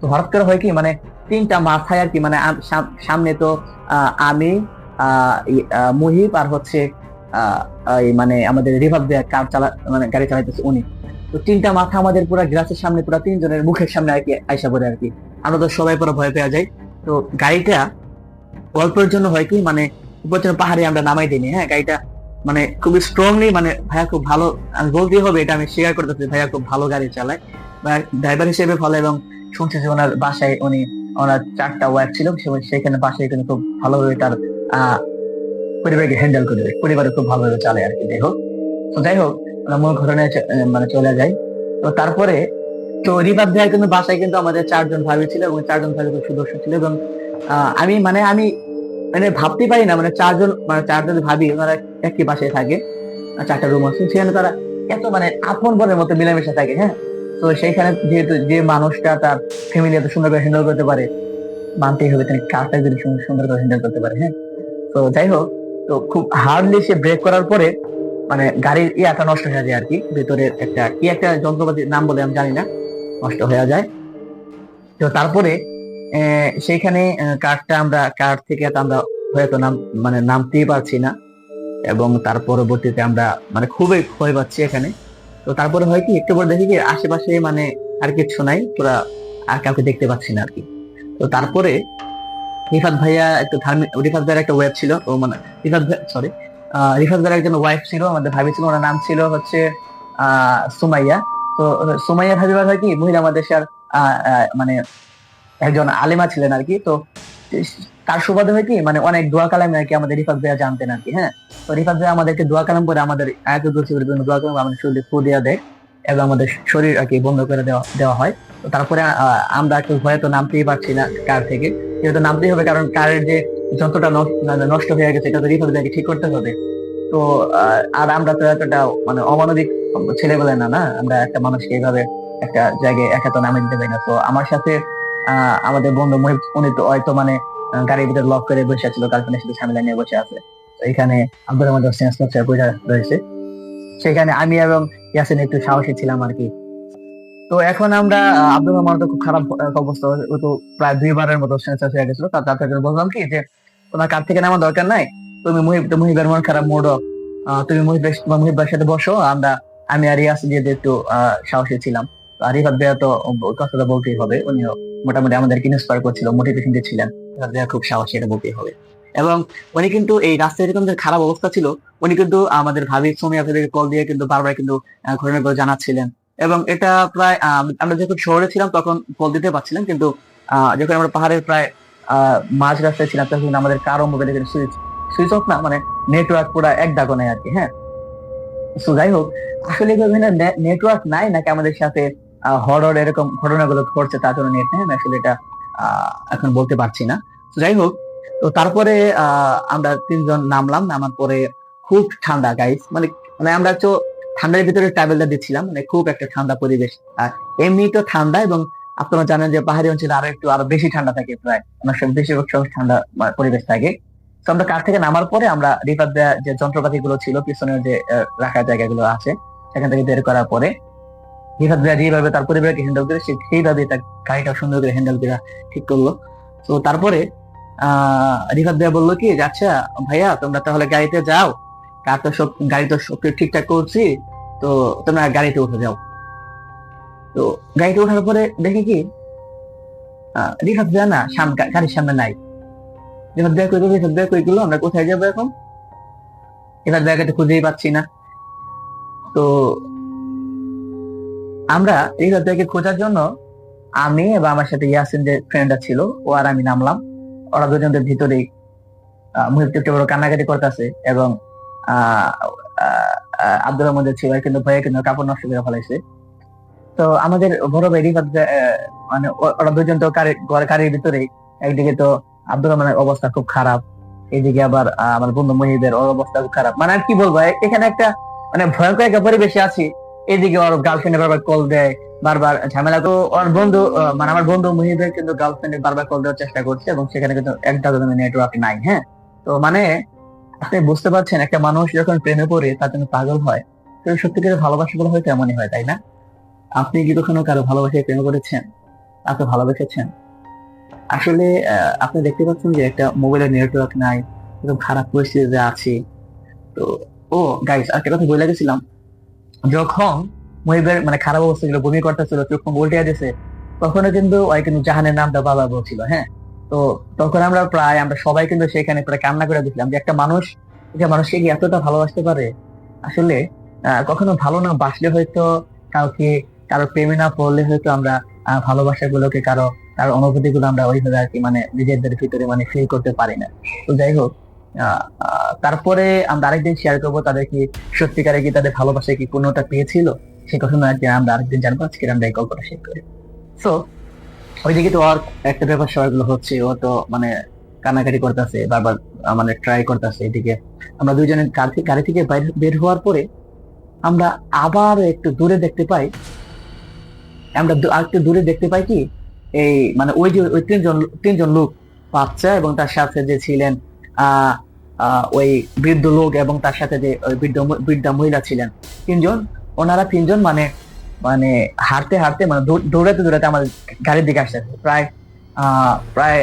তো হঠাৎ করে হয় কি মানে তিনটা মাথায় আর কি, মানে সামনে তো আমি, মুহিব আর হচ্ছে মানে আমাদের রিভাব দিয়ে কার মানে গাড়ি চালাইতেছে উনি। তো তিনটা মাথা আমাদের পুরো গ্লাসের সামনে, পুরো তিনজনের মুখের সামনে আর কি আইসা পড়ে আর কি। আমরা তো সবাই পুরো ভয় পেয়ে যাই। তো গাড়িটা অল্পের জন্য হয় কি মানে উপর পাহাড়ে আমরা নামাই দিইনি, হ্যাঁ। গাড়িটা মানে খুব স্ট্রংলি, মানে ভাইয়া খুব ভালো, আমি বলতেই হবে এটা আমি শেয়ার করতেছি, ভাইয়া খুব ভালো গাড়ি চালায় বা ড্রাইভার হিসেবে ভালো। এবং শুনছি যে ওনার বাসায় ওনার 4টা ওয়াইফ ছিল, সেখানে বাসায় কিন্তু খুব ভালোভাবে তার পরিবারকে হ্যান্ডেল করে, পরিবারে খুব ভালোভাবে চালায় আর কি। যাই হোক আমরা মূল ঘটনায় মানে চলে যাই। তো তারপরে তো রিপাত ভাইয়ের কিন্তু বাসায় কিন্তু আমাদের 4জন ভাবি ছিল, এবং 4জন ভাবি খুব সুদর্শন ছিল। এবং আমি মানে ভাবতেই পারি না, মানে 4জন ভাবি ওনারা একই বাসায় থাকে, 4টা রুম আছে, সেখানে তারা এত মানে আপন বোনের মতো মিলেমিশে থাকে, হ্যাঁ। তো সেইখানে যেহেতু যে মানুষটা তার ফ্যামিলি এত সুন্দর করে হ্যান্ডেল করতে পারে, মানতেই হবে তিনি কারটা যদি সুন্দর করে হ্যান্ডেল করতে পারে, হ্যাঁ। তো যাই হোক, তো খুব হার্ডলি সে ব্রেক করার পরে মানে গাড়ির ইয়াটা নষ্ট হয়ে যায় আর কি, ভেতরে একটা কি একটা যন্ত্রপাতির নাম বলে আমি জানি না। নষ্ট হয়ে যায়। তো তারপরে সেইখানে কার্ড থেকে তো আমরা হয়তো নামতেই পারছি না, এবং তার পরবর্তীতে আমরা খুবই ভয় পাচ্ছি এখানে। তো তারপরে হয় কি, একটু পরে দেখি কি আশেপাশে আর কিছু নাই, তোরা আর কাউকে দেখতে পাচ্ছি না আর কি। তো তারপরে রিফাত ভাইয়া একটু ধার্মিক, রিফাত ভাইয়ের একটা ওয়েব ছিল, ও রিফাত ভাইয়ের একজন ওয়াইফ ছিল, আমাদের ভাবি ছিল, ওনার নাম ছিল হচ্ছে সুমাইয়া। তো সুমাইয়া ভাবিবার হয় কি, মহিলা মাদ্রাসার একজন আলেমা ছিলেন আর কি। তো তার সুবাদে হয় কি, অনেক দোয়া কালাম আর কি আমাদের রিফাত ভাইয়া জানতেন আর কি। হ্যাঁ, তো রিফাত ভাইয়া আমাদেরকে দোয়া কালাম করে, আমাদের আয়াতুল কুরসির জন্য দোয়া কালাম আমাদের শরীরে ফু দেওয়া দেয়, এবং আমাদের শরীর আর কি বন্ধ করে দেওয়া হয়। তো তারপরে আমরা একটু ভয়ে তো নামতেই পারছি না কার থেকে, যেহেতু নামতেই হবে, কারণ কারের যে যন্ত্রটা নষ্ট হয়ে গেছে, এটা তো রিফাত ভাইয়াকে ঠিক করতে হবে। তো আর আমরা তো এতটা অমানবিক ছেলেবেলা না, আমরা একটা মানুষকে এইভাবে একটা জায়গায় একা তো নামে দিতে পারি না। তো আমার সাথে আমাদের বন্ধু মহিব, উনি তো হয়তো গাড়ির ভিতরে লক করে বসে ছিল, গার্লফ্রেন্ডের সাথে ঝামেলা নিয়ে বসে আছে। তো এখানে আব্দুর রহমান সেন্স বসে রয়েছে, সেখানে আমি এবং ইয়াসিন একটু সাহসী ছিলাম আর কি। তো এখন আমরা আব্দুর রহমান তো খুব খারাপ অবস্থা, ও তো প্রায় 2 বারের মতো সেন্সাস হয়ে গেছিল। তার বললাম কি যে তোমার কার থেকে নামার দরকার নাই, তুমি মুহিবের মন খারাপ মোড, তুমি মুহিবের সাথে বসো, আমি আর ইয়াসিন দিয়ে একটু সাহসী ছিলাম। আর রিফাত ভাইয়া তো কথাটা বলতেই হবে, উনিও মোটামুটি আমাদেরকে ইন্সপায়ার করছিল, মোটিভেশন দিচ্ছিলেন, রিফাত ভাইয়া খুব সাহসী, এটা বলতেই হবে। এবং উনি কিন্তু এই রাস্তায় এরকম যে খারাপ অবস্থা ছিল, উনি কিন্তু আমাদের ভাবি সুমিয়া ভাবিকে কল দিয়ে কিন্তু বারবার কিন্তু ঘটনাগুলো জানাচ্ছিলেন। এবং এটা প্রায় আমরা যখন শহরে ছিলাম তখন কল দিতে পারছিলাম, কিন্তু যখন আমরা পাহাড়ের প্রায় মাঝ রাস্তায় ছিলাম, তখন আমাদের কারো মোবাইলে কিন্তু সুইচ অফ না, নেটওয়ার্ক পুরো এক দাগও নাই আর কি। হ্যাঁ, তো যাই হোক, আসলে নেটওয়ার্ক নাই নাকি আমাদের সাথে হরর এরকম ঘটনাগুলো ঘটছে তার জন্য নেট নেই, আমি আসলে এটা এখন বলতে পারছি না। তো যাই হোক, তো তারপরে আমরা 3 জন নামলাম, নামার পরে খুব ঠান্ডা গাইস, আমরা তো ঠান্ডার ভিতরে ট্রাভেলটা দিচ্ছিলাম, খুব একটা ঠান্ডা পরিবেশ। আর এমনি তো ঠান্ডা, এবং আপনারা জানেন যে পাহাড়ি অঞ্চলে আরো বেশি ঠান্ডা থাকে, প্রায় অনেক সময় বেশিরভাগ সময় ঠান্ডা পরিবেশ থাকে। তো আমরা কার থেকে নামার পরে আমরা রিফাত ভাইয়া যে যন্ত্রপাতি গুলো ছিল, পিছনের যে রাখার জায়গাগুলো আছে, সেখান থেকে বের করার পরে রিফাত ভাইয়া যেভাবে তার পরিবারকে হ্যান্ডেল করে, সেইভাবে তার গাড়িটা সুন্দর করে হ্যান্ডেল করে ঠিক করলো। তো তারপরে রিফাত ভাইয়া বললো কি যে আচ্ছা ভাইয়া, তোমরা তাহলে গাড়িতে যাও, গাড়ি তো সব ঠিকঠাক করছি, তো তোমরা গাড়িতে উঠে যাও। তো গাড়িতে ওঠার পরে দেখি কি রিফাত ভাইয়া না গাড়ির সামনে নাই। রিফাত ভাইয়া কই গেলো, আমরা কোথায় যাবো এখন? রিফাত ভাইয়াকে তো খুঁজেই পাচ্ছি না। তো আমরা রিফাত ভাইয়াকে খোঁজার জন্য আমি এবং আমার সাথে ইয়াসিন যে ফ্রেন্ডটা ছিল, ও আর আমি নামলাম। ওরা দুজনের ভিতরেই মুহিব একটু বড় কান্নাকাটি করতেছে, এবং আব্দুর রহমান যে ছিল কিন্তু ভয়ে কিন্তু কাপড় নষ্ট করে ফেলাইছে। তো আমাদের বড় ভাই রিফাত ওরা দুজন তো গাড়ির ভিতরেই, একদিকে তো আব্দুর রহমানের অবস্থা খুব খারাপ, এইদিকে আবার আমার বন্ধু মুহিবের ওর অবস্থা খুব খারাপ। আর কি বলবো, এখানে একটা ভয়ঙ্কর একটা পরিবেশে আছি। এদিকে ওর গার্লফ্রেন্ডে বারবার কল দেয়, বারবার ঝামেলা। তো ওর বন্ধু আমার বন্ধু মুহিবের কিন্তু গার্লফ্রেন্ডে বারবার কল দেওয়ার চেষ্টা করছে, এবং সেখানে কিন্তু একটা নেটওয়ার্ক নাই। হ্যাঁ, তো আপনি বুঝতে পারছেন, একটা মানুষ যখন প্রেমে পড়ে তার জন্য পাগল হয়, তো সত্যিকারের ভালোবাসাগুলো হয়তো এমনই হয়, তাই না? আপনি কি কখনো কারো ভালোবাসায় প্রেমে পড়েছেন, আপনি ভালোবেসেছেন? আসলে আপনি দেখতে পাচ্ছেন যে একটা মোবাইলের নেটওয়ার্ক নাই, এরকম খারাপ পরিস্থিতিতে আছি। তো গাইস, একটা কথা বলে গেছিলাম, যখন মুহিবের খারাপ অবস্থা ছিল, বমি করতেছিল, চোখ উল্টে দিয়েছে, তখনও কিন্তু ওই কিন্তু জাহানের নামটা বাবা বলছিল। হ্যাঁ, তো তখন আমরা সবাই কিন্তু সেখানে প্রায় কান্না করে দিচ্ছিলাম যে একটা মানুষকে কি এতটা ভালোবাসতে পারে। আসলে কখনো ভালো না বাসলে হয়তো কারো প্রেমে না পড়লে হয়তো আমরা ভালোবাসা গুলোকে কারো অনুভূতি গুলো আমরা ওইভাবে আর কি নিজেদের ভিতরে ফিল করতে পারি না। তো যাই হোক, তারপরে আমরা আরেকদিন শেয়ার করবো তাদের কি সত্যিকারে কি তাদের ভালোবাসায় কি পূর্ণতা পেয়েছিল, সে কথা আমরা আরেকদিন জানবো। আজকে আমরা এই গল্পটা শেয়ার করি। তো ওইদিকে তো আর একটা ব্যাপার সবাইগুলো হচ্ছে, ও তো কান্নাকাটি করতেছে, বারবার ট্রাই করতেছে। এদিকে আমরা দুইজনের গাড়ি থেকে বের হওয়ার পরে আমরা আবার একটু দূরে দেখতে পাই, একটু দূরে দেখতে পাই কি এই ওই যে ওই তিনজন লোক, বাচ্চা এবং তার সাথে যে ছিলেন ওই বৃদ্ধ লোক, এবং তার সাথে যে ওই বৃদ্ধা মহিলা ছিলেন, তিনজন। ওনারা তিনজন মানে হাঁটতে হাঁটতে মানে দৌড়াতে দৌড়াতে আমার গাড়ির দিকে আসছে প্রায় প্রায়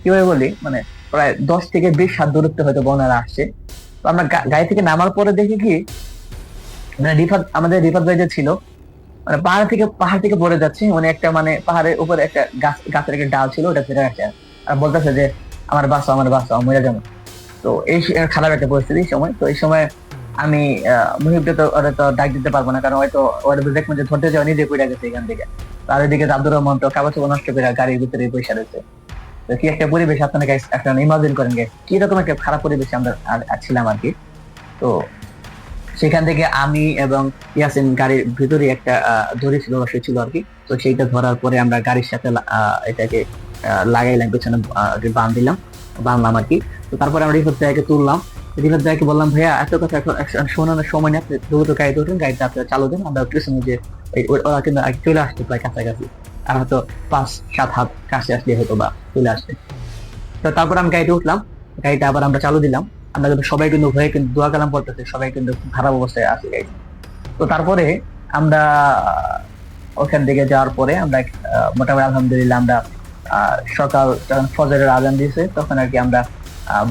কিভাবে বলি মানে প্রায় 10 থেকে 20 হাত দূরত্বে হয়তো বন্যারা আসছে। তো আমরা গাড়ি থেকে নামার পরে দেখি কি মানে আমাদের রিফাত ভাই যে ছিল মানে পাহাড় থেকে পড়ে যাচ্ছে, মানে একটা মানে পাহাড়ের উপরে একটা গাছের একটা ডাল ছিল, ওটা ছেড়ে গেছে আর বলতেছে যে আমার বাঁচাও মরে যাবো। তো খারাপ একটা পরিস্থিতি সময়। তো এই সময় আমি মুহিবকে তো ওরা তো ডাক দিতে পারবো না, কারণ হয়তো ওরা দেখবেন যে ধরতে যাওয়া নিজে পড়ে গেছে এখান থেকে। আর এদিকে আব্দুর রহমান তো কাগজ নষ্ট করে গাড়ির ভিতরে পয়সা রয়েছে। তো কি একটা পরিবেশ আপনারা গাইস একটা ইমাজিন করেন গাইস, কি রকম একটা খারাপ পরিবেশে আমরা ছিলাম আর কি। তো সেখান থেকে আমি এবং ইয়াসিন গাড়ির ভিতরে একটা দড়ি ছিল, রশি ছিল আর কি। তো সেইটা ধরার পরে আমরা গাড়ির সাথে এটাকে লাগাইলাম, পেছনে বাঁধলাম আর কি। তো তারপরে আমরা রিফাত ভাইকে তুললাম। রিফাত ভাইকে বললাম ভাইয়া এত কথা এখন শোনানোর সময় নেই, আপনি দ্রুত গাড়িতে উঠুন, গাড়িটা আপনার চালু দেন, আমরা পেছনে যে ওরা কিন্তু চলে আসছে প্রায় কাছাকাছি, আর হয়তো 5-7 হাত কাছে আসলে হয়তো বা চলে আসছে। তো তারপর আমি গাড়িতে উঠলাম, গাড়িটা আবার আমরা চালু দিলাম। আমরা কিন্তু সবাই কিন্তু ভয়ে কিন্তু দোয়া কালাম পড়তেছে, সবাই কিন্তু খুব খারাপ অবস্থায় আছে গাড়ি। তো তারপরে আমরা ওখান থেকে যাওয়ার পরে আমরা মোটামুটি আলহামদুলিল্লাহ আমরা সকাল যখন ফজরের আজান দিয়েছে তখন আর কি আমরা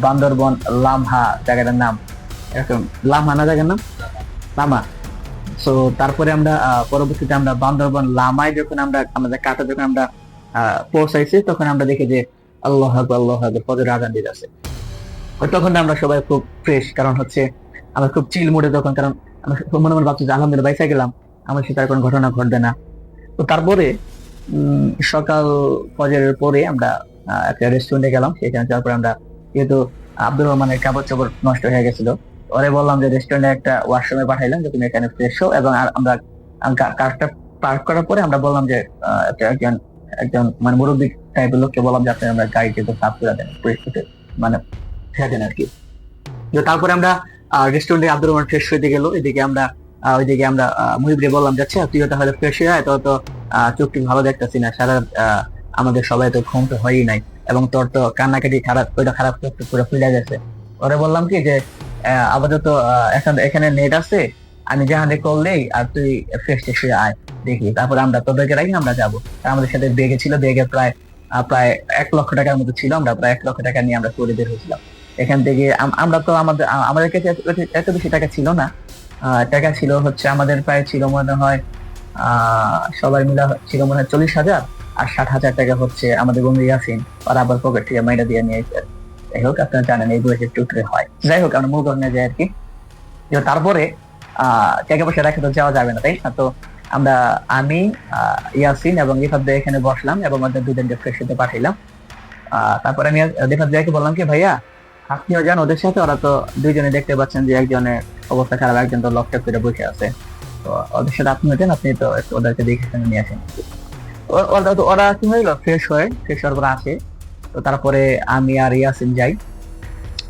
বান্দরবন লামহা জায়গাটার নাম এরকম, লামহা না জায়গার নাম লামা। তো তারপরে আমরা পরবর্তীতে আমরা বান্দরবন লামায় যখন আমরা আমাদের কাটা যখন আমরা পৌঁছাইছি তখন আমরা দেখি যে আল্লাহু আকবার আল্লাহু আকবার ফজরের আজান দিতে আছে। তখন আমরা সবাই খুব ফ্রেশ, কারণ হচ্ছে আমরা খুব চিল মুডে তখন, কারণ আমরা মনে মনে ভাবছি যে আলহামদুলিল্লাহ বাইসা গেলাম, আমার সাথে আর কোনো ঘটনা ঘটবে না। তো তারপরে সকাল ফজরের পরে আমরা একটা রেস্টুরেন্টে গেলাম। সেখানে যাওয়ার পরে আমরা যেহেতু আব্দুর রহমানের কাপড় চোপড় নষ্ট হয়ে গেছিল, ওরে বললাম যে রেস্টুরেন্টে একটা ওয়াশরুমে পাঠাইলাম যে তুমি এখানে ফ্রেশ হও, এবং আমরা কারটা পার্ক করার পরে আমরা বললাম যে একজন একজন মানে মুরব্বী টাইপের লোককে বললাম যে আপনি আমরা গাড়িকে একটু সাফ করে দেন, মানে দেন আর কি। তারপরে আমরা রেস্টুরেন্টে আব্দুর রহমান ফ্রেশ হইতে গেল, ওইদিকে আমরা মুহিবরে বললাম যাচ্ছে তুইও তাহলে ফ্রেশ হয়ে আয়, তো চোখটি ভালো দেখতেছি না, সারা আমাদের সবাই তো ঘুম তো হয়ই নাই, এবং তোর তো কান্নাকাটি খারাপ, ওইটা খারাপ পুরো ফুলে গেছে। ওরে বললাম কি যে আপাতত এখানে নেট আছে, আমি যেখানে করলেই আর তুই ফ্রেশ হয়ে আয় দেখি, তারপরে আমরা তোদেরকে রাখি আমরা যাবো। আমাদের সাথে বেগে ছিল, বেগে প্রায় প্রায় 1 লক্ষ টাকার মতো ছিল, আমরা প্রায় 1 লক্ষ টাকা নিয়ে আমরা করে বের হয়েছিলাম এখান থেকে। আমরা তো আমাদের কাছে এত বেশি টাকা ছিল না, টাকা ছিল হচ্ছে আমাদের প্রায় ছিল মনে হয় সবাই মিলে ছিল মনে হয় 40,000, আর 60,000 টাকা হচ্ছে আমাদের বন্ধু ইয়াসিন আর আবার পকেট থেকে মাইটা দিয়ে নিয়েছে। যাই হোক আপনারা জানেন এই বয়সে টুকরে হয়, যাই হোক আমরা মূল কারণে যাই আর কি। তারপরে টাকা পয়সা রেখে তো যাওয়া যাবে না, তাই না? তো আমি ইয়াসিন এবং রিফাত ভাই এখানে বসলাম এবং আমাদের দুজনকে ফ্রেশ হতে পাঠাইলাম। তারপরে আমি রিফাত ভাইকে বললাম কি ভাইয়া আপনিও যান ওদের সাথে, ওরা তো দুইজনে দেখতে পাচ্ছেন যে একজনের অবস্থা খারাপ, একজন তো লকটা করে বসে আছে, তো ওদের সাথে আপনিও যান, আপনি তো ওদেরকে দেখে নিয়ে আসেন। ওরা কি হইলো ফ্রেশ হওয়ার পর আসে। তো তারপরে আমি আর ইয়াসিন যাই,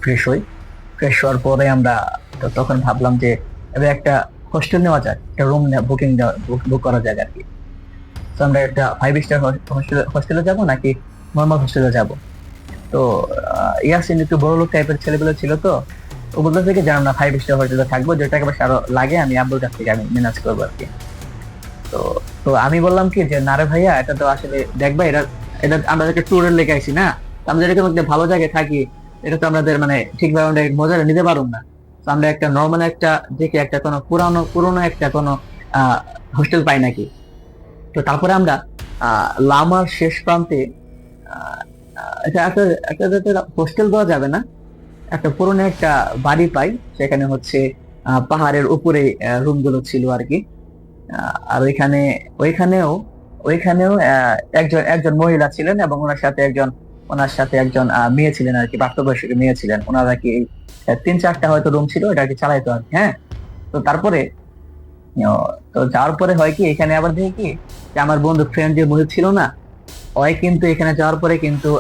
ফ্রেশ হওয়ার পরে আমরা তখন ভাবলাম যে এবার একটা হোস্টেল নেওয়া যায়, একটা রুম বুক করা যায় আর কি। তো আমরা একটা 5 স্টার হোস্টেলে যাবো নাকি নর্মাল হোস্টেলে যাব। তো ইয়াসিন একটু বড় লোক টাইপের ছেলেগুলো ছিল, তো ও বলতে থেকে যে আমরা 5 স্টার হোটেলে থাকবো, যে টাকা পয়সা আরো লাগে আমি আব্বুর কাছ থেকে আমি ম্যানেজ করবো আর কি। তো তো আমি বললাম কি যে না রে ভাইয়া, এটা তো আসলে দেখবা এটা এটা আমরা একটা ট্যুরের লেগে আইছি না, আমরা এরকম একটা ভালো জায়গায় থাকি, এটা তো আমাদের মানে ঠিকভাবে আমরা মজা নিতে পারবো না। তো আমরা একটা নর্মাল একটা দেখি একটা কোনো পুরোনো একটা কোনো হোস্টেল পাই নাকি। তো তারপরে আমরা লামার শেষ প্রান্তে এটা একটা হোস্টেল দেওয়া যাবে না, একটা পুরোনো একটা বাড়ি পাই, সেখানে হচ্ছে পাহাড়ের উপরে রুম গুলো ছিল আর কি। আর ওইখানেও একজন মহিলা ছিলেন এবং ওনার সাথে একজন মেয়ে ছিলেন আর কি, প্রাপ্তবয়স্ক মেয়ে ছিলেন। ওনারা কি 3-4টা হয়তো রুম ছিল, এটা আর কি চালাইতো আর কি। হ্যাঁ, তো তারপরে তো যাওয়ার পরে হয় কি এখানে আবার দেখি কি যে আমার বন্ধু ফ্রেন্ড যে মহিলা ছিল না, ওই কিন্তু এখানে যাওয়ার পরে কিন্তু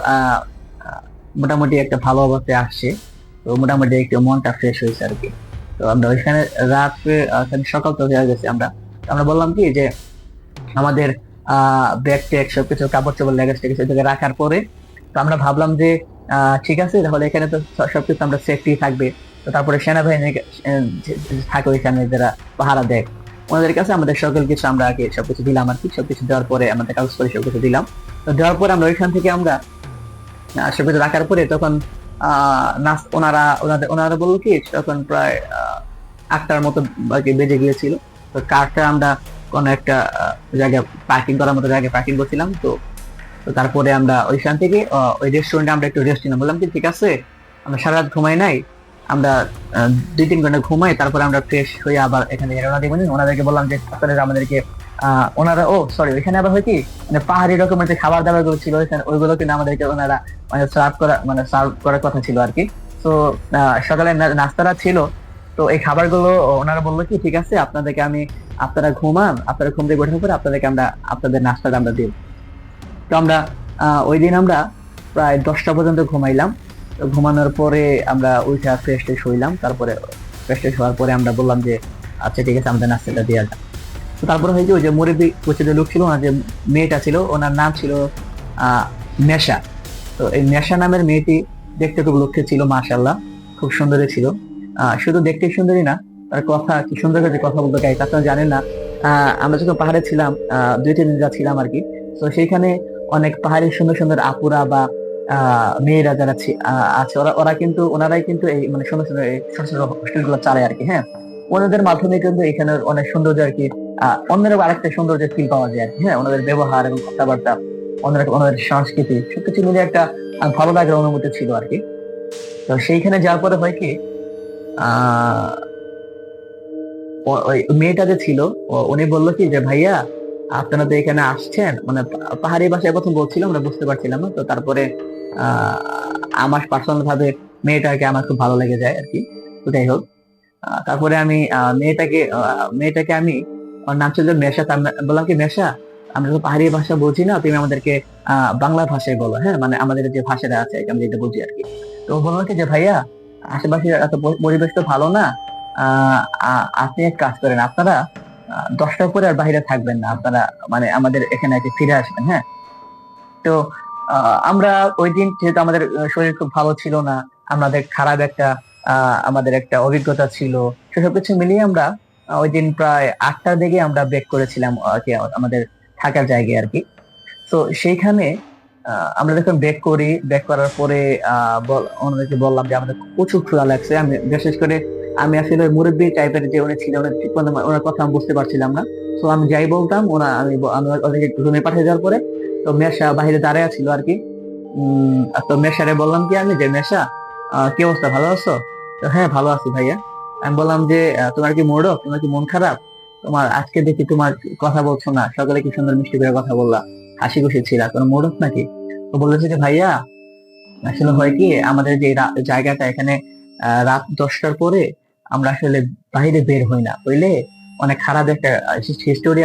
মোটামুটি একটা ভালো অবস্থায় আসছে। তো মোটামুটি একটু মনটা ফ্রেশ হয়েছে আর কি। তো আমরা ওইখানে রাত্রে সকাল তো হয়ে গেছে, আমরা বললাম কি যে আমাদের ব্যাগ ট্যাগ সবকিছু কাপড় চোপড় লেগেজ টেগেজ রাখার পরে তো আমরা ভাবলাম যে ঠিক আছে তাহলে এখানে তো সবকিছু আমরা সেফটি থাকবে। তো তারপরে সেনাবাহিনী থাকে ওইখানে যারা পাহারা দেয়, ওনাদের কাছে আমাদের সকল কিছু আমরা আগে সবকিছু দিলাম আর কি। সবকিছু দেওয়ার পরে আমাদের কাগজ করে সবকিছু দিলাম। তো দেওয়ার পরে আমরা ওইখান থেকে আমরা সবকিছু রাখার পরে তখন ওনারা বললো কি তখন প্রায় 8টার মতো আর কি বেজে গিয়েছিল। তো কারটা আমরা কোনো একটা জায়গায় পার্কিং করার মতো জায়গায় পার্কিং করছিলাম। তো তো তারপরে আমরা ওইখান থেকে ওই রেস্টুরেন্টে আমরা একটু রেস্ট নিলাম। বললাম কি ঠিক আছে, আমরা সারা রাত ঘুমাই নাই, আমরা 2-3 ঘন্টা ঘুমাই, তারপরে আমরা ফ্রেশ হয়ে আবার এখানে রওনা দিব। ওনাদেরকে বললাম যে আপনারা আমাদেরকে ওনারা সরি ওইখানে আবার হয় কি মানে পাহাড়ি রকমের যে খাবার দাবার গুলো ছিল ওইগুলো কিন্তু আমাদেরকে ওনারা সার্ভ করার কথা ছিল আর কি। তো সকালে নাস্তাটা ছিল। তো এই খাবারগুলো ওনারা বললো কি ঠিক আছে আপনাদেরকে আপনারা ঘুম থেকে ওঠার পরে আপনাদেরকে আমরা আপনাদের নাস্তাটা আমরা দিব। তো আমরা ওই দিন আমরা প্রায় 10টা পর্যন্ত ঘুমাইলাম। তো ঘুমানোর পরে আমরা উঠে ফ্রেশ ট্রেশ হইলাম। তারপরে ফ্রেশ ট্রেশ হওয়ার পরে আমরা বললাম যে আচ্ছা ঠিক আছে আমাদের নাস্তাটা দিয়ে যান। তো তারপরে হয়েছে ওই যে মুরব্বী যে লোক ছিল, ওনার যে মেয়েটা ছিল ওনার নাম ছিল নেশা। তো এই নেশা নামের মেয়েটি দেখতে খুব লক্ষ্যে ছিল, মাশাআল্লাহ খুব সুন্দরী ছিল। শুধু দেখতে সুন্দরী না, তার কথা কি সুন্দর করে কথা বলতে গাই। আপনারা জানেন না, আমরা যখন পাহাড়ে ছিলাম 2-3 দিন যা ছিলাম আর কি। তো সেইখানে অনেক পাহাড়ি সুন্দর সুন্দর আপুরা বা মেয়েরা যারা আছে ওনারাই কিন্তু এই মানে সুন্দর সুন্দর এই ছোট ছোট হোস্টেল গুলো চালায় আর কি। হ্যাঁ, ওনাদের মাধ্যমে কিন্তু এখানে অনেক সৌন্দর্য আর কি অন্যরকম আরেকটা সৌন্দর্য ফিল পাওয়া যায় আর কি। হ্যাঁ, ওনাদের ব্যবহার এবং কথাবার্তা, ওনাদের সংস্কৃতি সবকিছু মিলে একটা ভালো লাগার অনুভূতি ছিল আর কি। তো সেইখানে যাওয়ার পরে হয় কি ওই মেয়েটা যে ছিল উনি বললো কি যে ভাইয়া আপনারা তো এখানে আসছেন, মানে পাহাড়ি ভাষায় প্রথম বলছিল, আমরা বুঝতে পারছিলাম না। তো তারপরে আমার পার্সোনাল ভাবে মেয়েটাকে আমার খুব ভালো লেগে যায় আর কি। তো যাই হোক, তারপরে আমি মেয়েটাকে আমি ওর নাম ছিল মেশা। বললাম কি মেশা আমরা তো পাহাড়ি ভাষা বুঝি না, তুমি আমাদেরকে বাংলা ভাষায় বলো। হ্যাঁ, মানে আমাদের যে ভাষাটা আছে আমি যেটা বুঝি আর কি। তো বললাম কি যে ভাইয়া আশেপাশে এত পরিবেশ তো ভালো না, আপনি এক কাজ করেন, আপনারা 10টার পরে আর বাইরে থাকবেন না, আপনারা মানে আমাদের এখানে এসে ফিরে আসবেন। হ্যাঁ, তো আমরা ওই দিন যেহেতু আমাদের শরীর খুব ভালো ছিল না, আমাদের খারাপ একটা আমাদের একটা অভিজ্ঞতা ছিল, সেসব কিছু মিলিয়ে আমরা ওই দিন প্রায় 8টার দিকে আমরা ব্রেক করেছিলাম আর কি আমাদের থাকার জায়গায় আর কি। তো সেইখানে আমরা যখন ব্রেক করার পরে ওনাদেরকে বললাম যে আমাদের প্রচুর ক্ষুধা লাগছে। বিশেষ করে আমি আসলে মুরব্বী টাইপের যে উনি ছিলেন, ঠিক মতো ওনার কথা আমি বুঝতে পারছিলাম না। তো আমি যাই বলতাম আমি ওদেরকে রুমে পাঠিয়ে দেওয়ার পরে তো মেশা বাহিরে দাঁড়ায় ছিল আর কি। তো মেশারে বললাম কি আমি যে মেশা কি অবস্থা, ভালো আছো? তো হ্যাঁ ভালো আছি ভাইয়া। আমি বললাম যে তোমার কি মুড অফ, তোমার কি মন খারাপ? তোমার আজকে দেখি তোমার কথা বলছো না, সকালে কি সুন্দর মিষ্টি করে কথা বললা, হাসি খুশি ছিল, তোমার মুড অফ নাকি? তো বলেছে যে ভাইয়া আসলে হয় কি আমাদের যে জায়গাটা এখানে রাত 10টার পরে আমরা আসলে বাইরে বের হই না, বুঝলে অনেক খারাপ একটা স্টোরি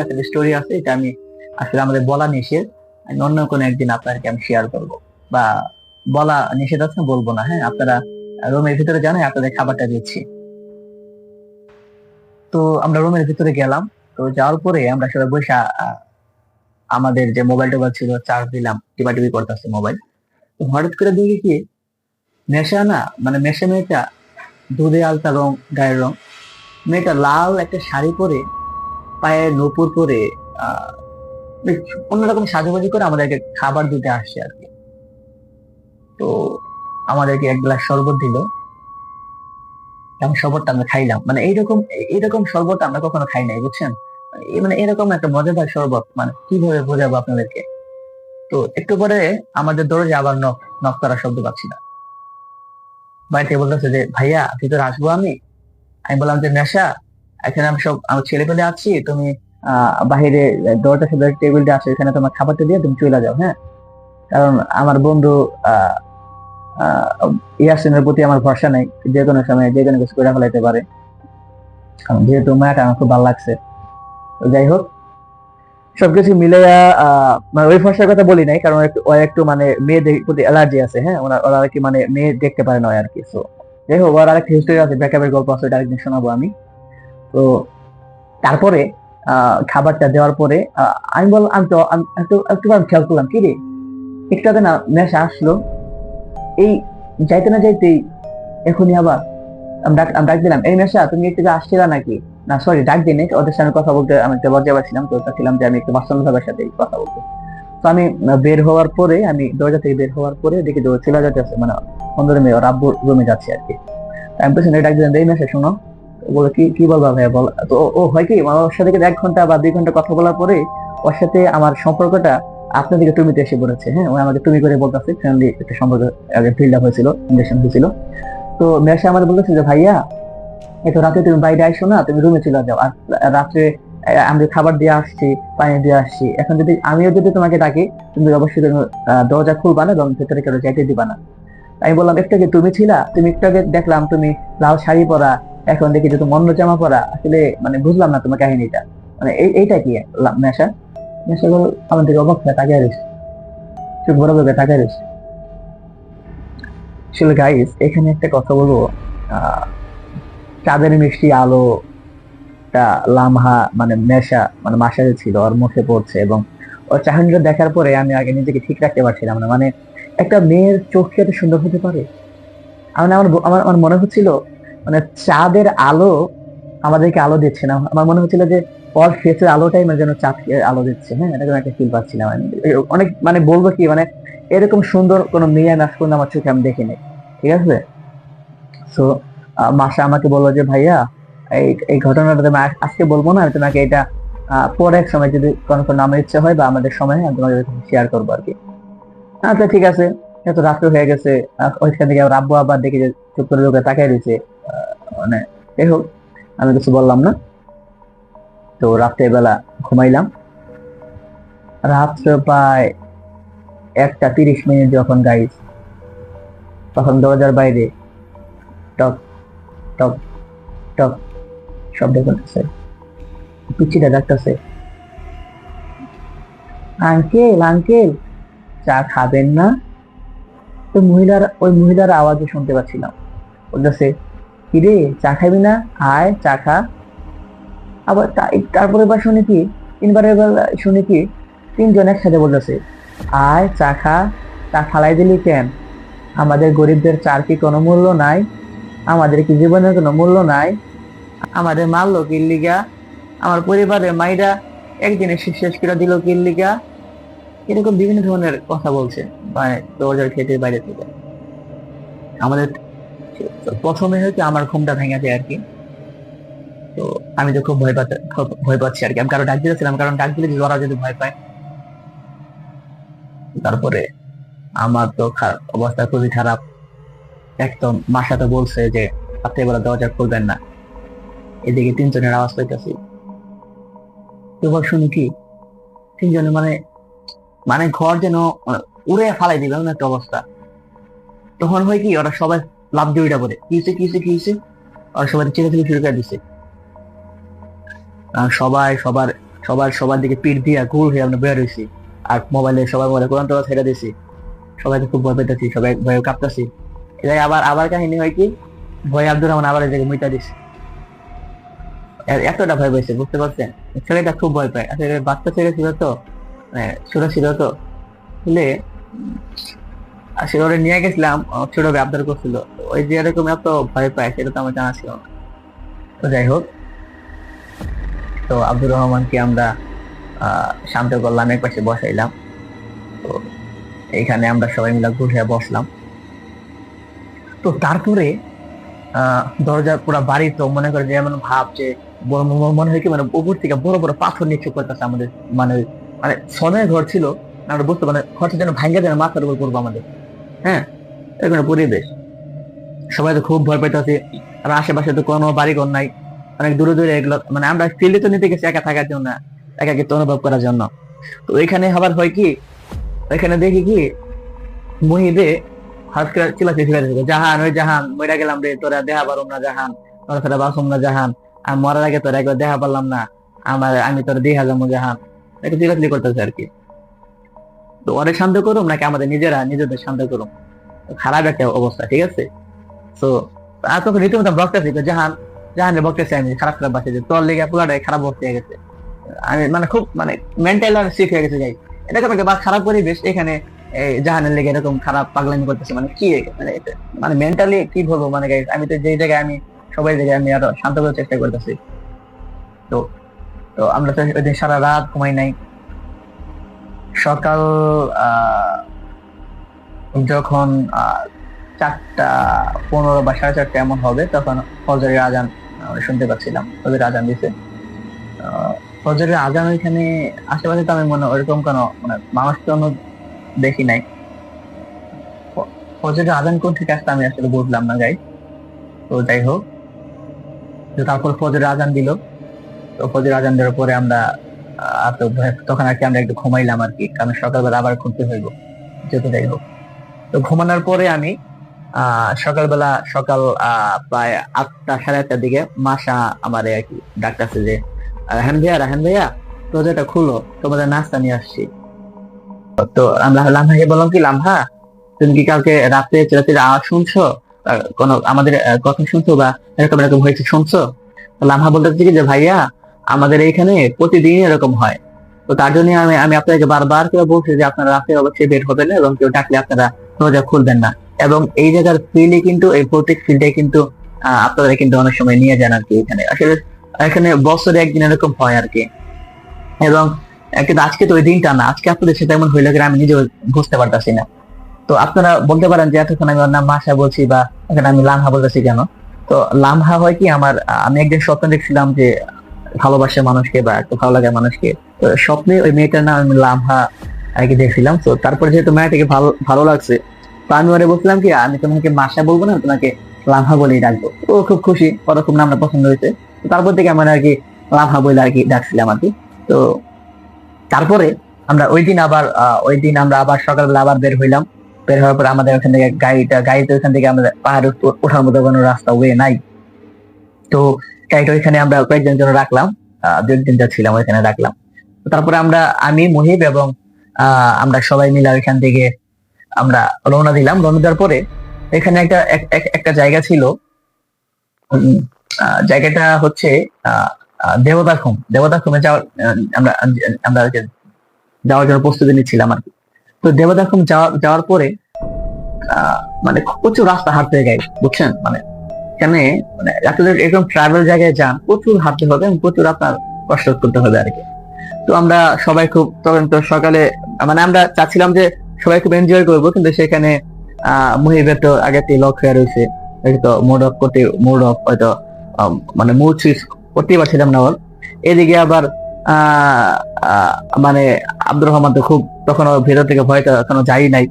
আছে, এটা আমি আসলে আমাদের বলা নিষেধ। আমি অন্য কোনো একদিন আপনাকে আমি শেয়ার করবো, বা বলা নিষেধ আছে বলবো না। হ্যাঁ, আপনারা রুমের ভিতরে জানেন আপনাদের খাবারটা দিচ্ছি। তো আমরা রুমের ভিতরে গেলাম। তো যাওয়ার পরে আমরা সবাই বসে আমাদের যে মোবাইল টোবাইল ছিল চার্জ দিলাম, টিপাটিপি করতেছে মোবাইল। তো হঠাৎ করে দেখি কি নেশা না, মানে নেশা মেয়েটা দুধে আলতা রং, গায়ের রং, মেয়েটা লাল একটা শাড়ি পরে পায়ে নূপুর পরে আহ বেশ অন্যরকম সাজুগুজু করে আমাদেরকে খাবার দিতে আসছে আর কি। তো আমাদেরকে এক গ্লাস শরবত দিল, এবং শরবতটা আমরা খাইলাম। মানে এইরকম শরবত আমরা কখনো খাই নাই, বুঝছেন? মানে এরকম একটা মজাদার শরবত, মানে কিভাবে বোঝাবো আপনাদেরকে। তো একটু পরে আমাদের দরজা আবার নক নক করার শব্দ পাচ্ছি না। বাড়িতে বলতেছে যে ভাইয়া ভিতরে আসবো আমি? আমি বললাম যে নেশা এখানে আমার ছেলে পেলে আছি, তুমি বাহিরে দরজার সাথে টেবিলটা আছে, এখানে তোমার খাবারটা দিয়ে তুমি চলে যাও। হ্যাঁ, কারণ আমার বন্ধু আহ ইয়াসিনের প্রতি আমার ভরসা নেই, যে কোনো সময় যে কোনো কিছু করে ফেলাইতে পারে। যেহেতু মায়াটা আমার খুব ভালো লাগছে। তো যাই হোক, সবকিছু মিলাইয়া মানে ওই ফর্সার কথা বলি নাই, কারণ ও একটু মানে মেয়েদের প্রতি অ্যালার্জি আছে। হ্যাঁ, ওরা আর কি মানে মেয়ে দেখতে পারে না আর কি। তো যাই হোক, ওর আরেকটা হিস্টোরি আছে, ব্রেকআপের গল্প আছে, ওটা আরেকদিন শোনাবো আমি। তো তারপরে খাবারটা দেওয়ার পরে আমি বললাম, আমি একটু খেয়াল করলাম কি রে, একটু আগে না নেশা আসলো, এই যাইতে না যাইতেই এখনই আবার আমি ডাক দিলাম, এই নেশা তুমি একটু আসছিলা নাকি? না সরি ডাক দিনে ওদের সামনে কথা বলতে আমি একটু লজ্জা পাচ্ছিলাম, তো চাচ্ছিলাম যে আমি একটু বাস্তব ভাবের সাথে কথা বলতে। তো আমি বের হওয়ার পরে, আমি দরজা থেকে বের হওয়ার পরে দেখি যে ও চলে যেতে আছে, মানে অন্য রুমে, ওর আব্বুর রুমে যাচ্ছে আর কি। আমি পেছনে ডাক দিলাম, এই মেসে শোনো। ও বলে কি কি বলবা ভাইয়া বল। তো ও হয় কি, মানে ওর সাথে কিন্তু 1 ঘন্টা বা 2 ঘন্টা কথা বলার পরে ওর সাথে আমার সম্পর্কটা আপনার দিকে তুমিতে এসে পড়েছে। হ্যাঁ, ও আমাকে তুমি করে বলতেছে, ফ্রেন্ডলি একটা সম্পর্ক আগে বিল্ড আপ হয়েছিল, ইন্ডাকশন হয়েছিল। তো মেসে আমাদের বলতেছে যে ভাইয়া এত রাতে তুমি বাইরে আইসো না, তুমি রুমে চলে যাও। আর রাত্রে আমি খাবার দিয়ে আসছি, পানি দিয়ে আসছি, এখন যদি আমিও যদি তোমাকে ডাকি, তুমি অবশ্যই তুমি দরজা খুলবা না এবং ভেতরে কেউ যাইতে দিবা না। আমি বললাম একটু আগে তুমি ছিলা, তুমি একটু আগে দেখলাম তুমি লাল শাড়ি পরা, এখন দেখি যে তুমি অন্য জামা পরা, আসলে মানে বুঝলাম না তোমার কাহিনীটা, মানে এইটা কি নেশা। নেশা গুলো আমার দিকে অবাক হয়ে তাকিয়ে রয়েছে, চোখ বড় বড় তাকিয়ে রয়েছে। আসলে গাইস এখানে একটা কথা বলবো, আহ চাঁদের মিষ্টি আলোটা লামহা মানে নেশা মানে মাসাজে ছিল, ওর মুখে পড়ছে, এবং ওর চাহনিটা দেখার পরে আমি আগে নিজেকে ঠিক রাখতে পারছিলাম না। মানে একটা মেয়ের চোখ কি এত সুন্দর হতে পারে? আমার আমার আমার আমার মনে হচ্ছিল মানে চাঁদের আলো আমাদেরকে আলো দিচ্ছে না, আমার মনে হচ্ছিল যে ওর ফেসের আলোটাই মানে যেন চাঁদকে আলো দিচ্ছে। হ্যাঁ, এরকম একটা ফিল পাচ্ছিলাম আমি। অনেক মানে বলবো কি, মানে এরকম সুন্দর কোনো মেয়ে আমি আজ পর্যন্ত আমার চোখে আমি দেখিনি। ঠিক আছে। তো মাসা আমাকে বললো যে ভাইয়া এই এই ঘটনাটা তুমি আজকে বলবো না, আমি তোমাকে এটা পরে এক সময় যদি কোনো আমার ইচ্ছে হয় বা আমাদের সময় হয়, আমি তোমাকে শেয়ার করবো আর কি। আচ্ছা ঠিক আছে। এত রাত্রে হয়ে গেছে, ওইখান থেকে আবার আব্বু আবার দেখে যে চুপ করে লোকে তাকাই রয়েছে। মানে যাই হোক, আমি কিছু বললাম না। তো রাত্রের বেলা ঘুমাইলাম। রাত্রে প্রায় 1টা 30 মিনিট যখন গাইস, তখন দরজার বাইরে টক টক টক শব্দ করতেছে, পিচ্ছিটা ডাকতেছে, আঙ্কেল আঙ্কেল চা খাবেন না? তো ওই মহিলার আওয়াজও শুনতে পাচ্ছিলাম, বলতেছে কিরে চা খাবি না, আয় চা খা। আবার তারপরে বার শুনে কি, 3বারের বেলা শুনে কি, 3জন একসাথে বলতেছে আয় চা খা। চা ফালাই দিলি কেন? আমাদের গরিবদের চার কি কোনো মূল্য নাই? আমাদের কি জীবনের কোনো মূল্য নাই? আমাদের মারলো কির লিগা? আমার পরিবারের মাইরা একদিনে শেষ করে দিল কির লিগা? এরকম বিভিন্ন ধরনের কথা বলছে, মানে দরজার খেতে বাইরে থেকে আমাদের। প্রথমে হচ্ছে আমার ঘুমটা ভেঙে যায় আর কি। তো আমি তো খুব ভয় পাচ্ছি আর কি। আমি কারো ডাক দিয়েছিলাম, কারণ ডাক দিলে ওরা যদি ভয় পায়। তারপরে আমার তো অবস্থা খুবই খারাপ। একদম মাসা তো বলছে যে রাত্রেবেলা দরজা খুলবেন না। এদিকে 3জনের আওয়াজ পাইতেছি। এবার শুনি কি, 3জনে মানে মানে ঘর যেন উড়ে ফালাই দিবে এমন একটা অবস্থা। তখন হয় কি, ওরা সবাই লাফ দিয়ে উঠে পড়ে, কি হয়েছে, ওরা সবাই চিল্লাচিল্লি শুরু করে দিছে। সবাই সবার দিকে পিঠ দিয়ে ঘুর হয়ে আমরা বের হয়েছি। আর সবাই মোবাইলে কোরআন তোরা ছেড়ে দিছি। সবাই তো খুব ভয় পেতেছি, সবাই ভয়ে কাঁপতেছি। এটাই আবার আবার কাহিনী হয় কি, ভয় আব্দুর রহমান আবার এই জায়গায় মুইতা দিছে। এতটা ভয় পাইছে, বুঝতে পারছেন? ছেলেটা খুব ভয় পায়। আসলে বাচ্চা ছেলে ছিল তো, মানে ছোট ছিল তো, বুঝলে। আসলে ওরা নিয়ে গেছিলাম, ছোট ভাই আবদার করছিল, ওই যে এরকম এত ভয় পায় সেটা তো আমার জানা ছিল না। তো যাই হোক, তো আব্দুর রহমানকে আমরা শান্ত করলাম, এক পাশে বসাইলাম। তো এইখানে আমরা সবাই মিলে ঘুরে বসলাম। তো তারপরে দরজা পুরো বাড়ি, তো মনে করে যে এমন ভাব যে মনে হয় কি, মানে উপর থেকে বড় বড় পাথর নিক্ষেপ করতেছে আমাদের, মানে মানে সনের ঘর ছিল, আমরা বুঝতে মানে ঘরটা যেন ভাঙ্গা যেন মাথার উপর পড়বো আমাদের। হ্যাঁ, এরকম একটা পরিবেশ। সবাই তো খুব ভয় পাইতেছে। আর আশেপাশে তো কোনো বাড়িঘর নাই, অনেক দূরে দূরে এগুলো, মানে আমরা ফিল্ডে তো নিতে গেছি একা থাকার জন্য, একাকিত্ব অনুভব করার জন্য। তো ওইখানে আবার হয় কি, ওইখানে দেখি কি মহিদে হঠাৎ করে চিল্লাচিল্লি শুরু করে, জাহান ওই জাহান মইরা গেলাম রে, তোরা দেখা পারুম না জাহান, তোরা ফেরা বাসুম না জাহান, আমি মরার আগে তোরা একবার দেখা পারলাম না, আমি তোরা দেখা যাবো জাহান। একটা চিল্লাচিল্লি করতেছে আর কি। তো ওরে শান্ত করুম নাকি আমাদের নিজেদের শান্ত করুম? খারাপ একটা অবস্থা, ঠিক আছে। তো আর তখন রীতিমতো বকতেছি, জাহানের বকতেছি আমি খারাপ খারাপ বাসে, যে তোর লেগে পুরাটাই খারাপ বকতে হয়ে গেছে। আমি মানে খুব মানে মেন্টাল আর সিক হয়ে গেছে যাই, এরকম একটা খারাপ পরিবেশ এখানে। এই জাহানের লেগে এরকম খারাপ পাগলামি করতেছে, মানে কি মানে মানে মেন্টালি কি বলবো, মানে guys, আমি তো যে জায়গায় আমি সবাই জায়গায় আমি আরো শান্ত করার চেষ্টা করতেছি। তো তো আমরা তো ওই দিন সারা রাত ঘুমাই নাই। সকাল যখন 4:15 বা 4:30 এমন হবে, তখন ফজরের আজান শুনতে পাচ্ছিলাম। ফজরের আজান দিছে। ফজরের আজান ওইখানে আশেপাশে তো আমি মনে ওইরকম কোনো মানে মানুষ তো দেখি নাই। ফজরের আজান কোন থেকে আসতে আমি আসলে বুঝলাম না গাই। তো যাই হোক, তো তারপর ফজরের আজান দিল। তো ফজরের আজান দেওয়ার পরে আমরা তখন আর কি আমরা একটু ঘুমাইলাম আর কি, কারণ সকালবেলা আবার ঘুরতে হইব যেহেতু। যাই হোক, তো ঘুমানোর পরে আমি সকালবেলা সকাল প্রায় 8টা, 8:30টার দিকে মাসা আমারে আর কি ডাকতেছে যে রাহান ভাইয়া রোজাটা খুলো, তোমাদের নাস্তা নিয়ে আসছি। তো আমরা লামহাকে বললাম কি, লামহা তুমি কি কালকে রাতে চিরাচির আওয়াজ শুনছো, কোনো আমাদের কথা শুনছো বা এরকম এরকম হয়েছে শুনছো? তো লামহা বলতেছে কি যে ভাইয়া আমাদের এইখানে প্রতিদিন এরকম হয়। তো তার জন্য আমি আমি আপনাকে বারবার করে বলছি যে আপনারা রাতে অবশ্যই বের হবেন না এবং কেউ ডাকলে আপনারা দরজা খুলবেন না। এবং এই জায়গার ফিল্ডে কিন্তু এই প্রত্যেক ফিল্ডে কিন্তু আপনারা কিন্তু অনেক সময় নিয়ে যান আর কি। এখানে আসলে এখানে বছরে একদিন এরকম হয় আর কি। এবং কিন্তু আজকে তো ওই দিনটা না, আজকে আপনাদের সাথে এমন হইলে আমি নিজেও বুঝতে পারতাছি না। তো আপনারা বলতে পারেন যে এতক্ষণ আমি ওর নাম মাসা বলছি বা এখানে আমি লামহা বলতেছি কেন? তো লামহা হয় কি, আমি একদিন স্বপ্ন দেখছিলাম যে ভালোবাসে মানুষকে বা একটু ভালো লাগে মানুষকে। তো স্বপ্নে ওই মেয়েটার নাম আমি লামহা আর কি দেখছিলাম। তো তারপরে যেহেতু মেয়েটাকে ভালো ভালো লাগছে, তো আমি ওরে বলছিলাম কি আমি তোমাকে মাসা বলবো না, তোমাকে লামহা বলেই ডাকবো। ও খুব খুশি, ওর খুব নামটা পছন্দ হয়েছে। তো তারপর থেকে আমার আর কি লামহা বলে আর কি ডাকছিলাম আর কি। তো তারপরে আমরা ওই দিন আমরা আবার সকালবেলা আবার বের হইলাম। বের হওয়ার পর আমাদের ওখান থেকে গাড়িতে ওখান থেকে আমাদের পাহাড়ে ওঠার মতো কোনো রাস্তা ওয়ে নাই। তো গাড়িটা ওইখানে আমরা কয়েকজন জন রাখলাম, 2-3 জন ছিলাম ওইখানে রাখলাম। তারপরে আমি মুহিব এবং আমরা সবাই মিলে ওইখান থেকে আমরা রওনা দিলাম। রওনা দেওয়ার পরে এখানে একটা জায়গা ছিল। জায়গাটা হচ্ছে দেবতাখুমে আমরা আমরা যাওয়ার জন্য প্রস্তুতি নিচ্ছিলাম আর কি। তো দেবতাখুম যাওয়ার পরে মানে প্রচুর রাস্তা হাঁটতে গাই, বুঝছেন? মানে এখানে মানে আপনাদের এরকম ট্রাভেল জায়গায় যান, প্রচুর হাঁটতে হবে এবং প্রচুর আপনার কষ্ট করতে হবে আর কি। তো আমরা সবাই খুব তখন তো সকালে মানে আমরা চাচ্ছিলাম যে সবাই খুব এনজয় করবো, কিন্তু সেখানে মুহিবের তো আগে থেকে লক হয়ে রয়েছে। তো মুড অফ হয়তো মানে মুড সুইচ করতেই পারছিলাম না ওর। এদিকে আবার মানে আব্দুর রহমান তো খুব তখন ওর ভেতর থেকে ভয়টা এখনো যাই নাই।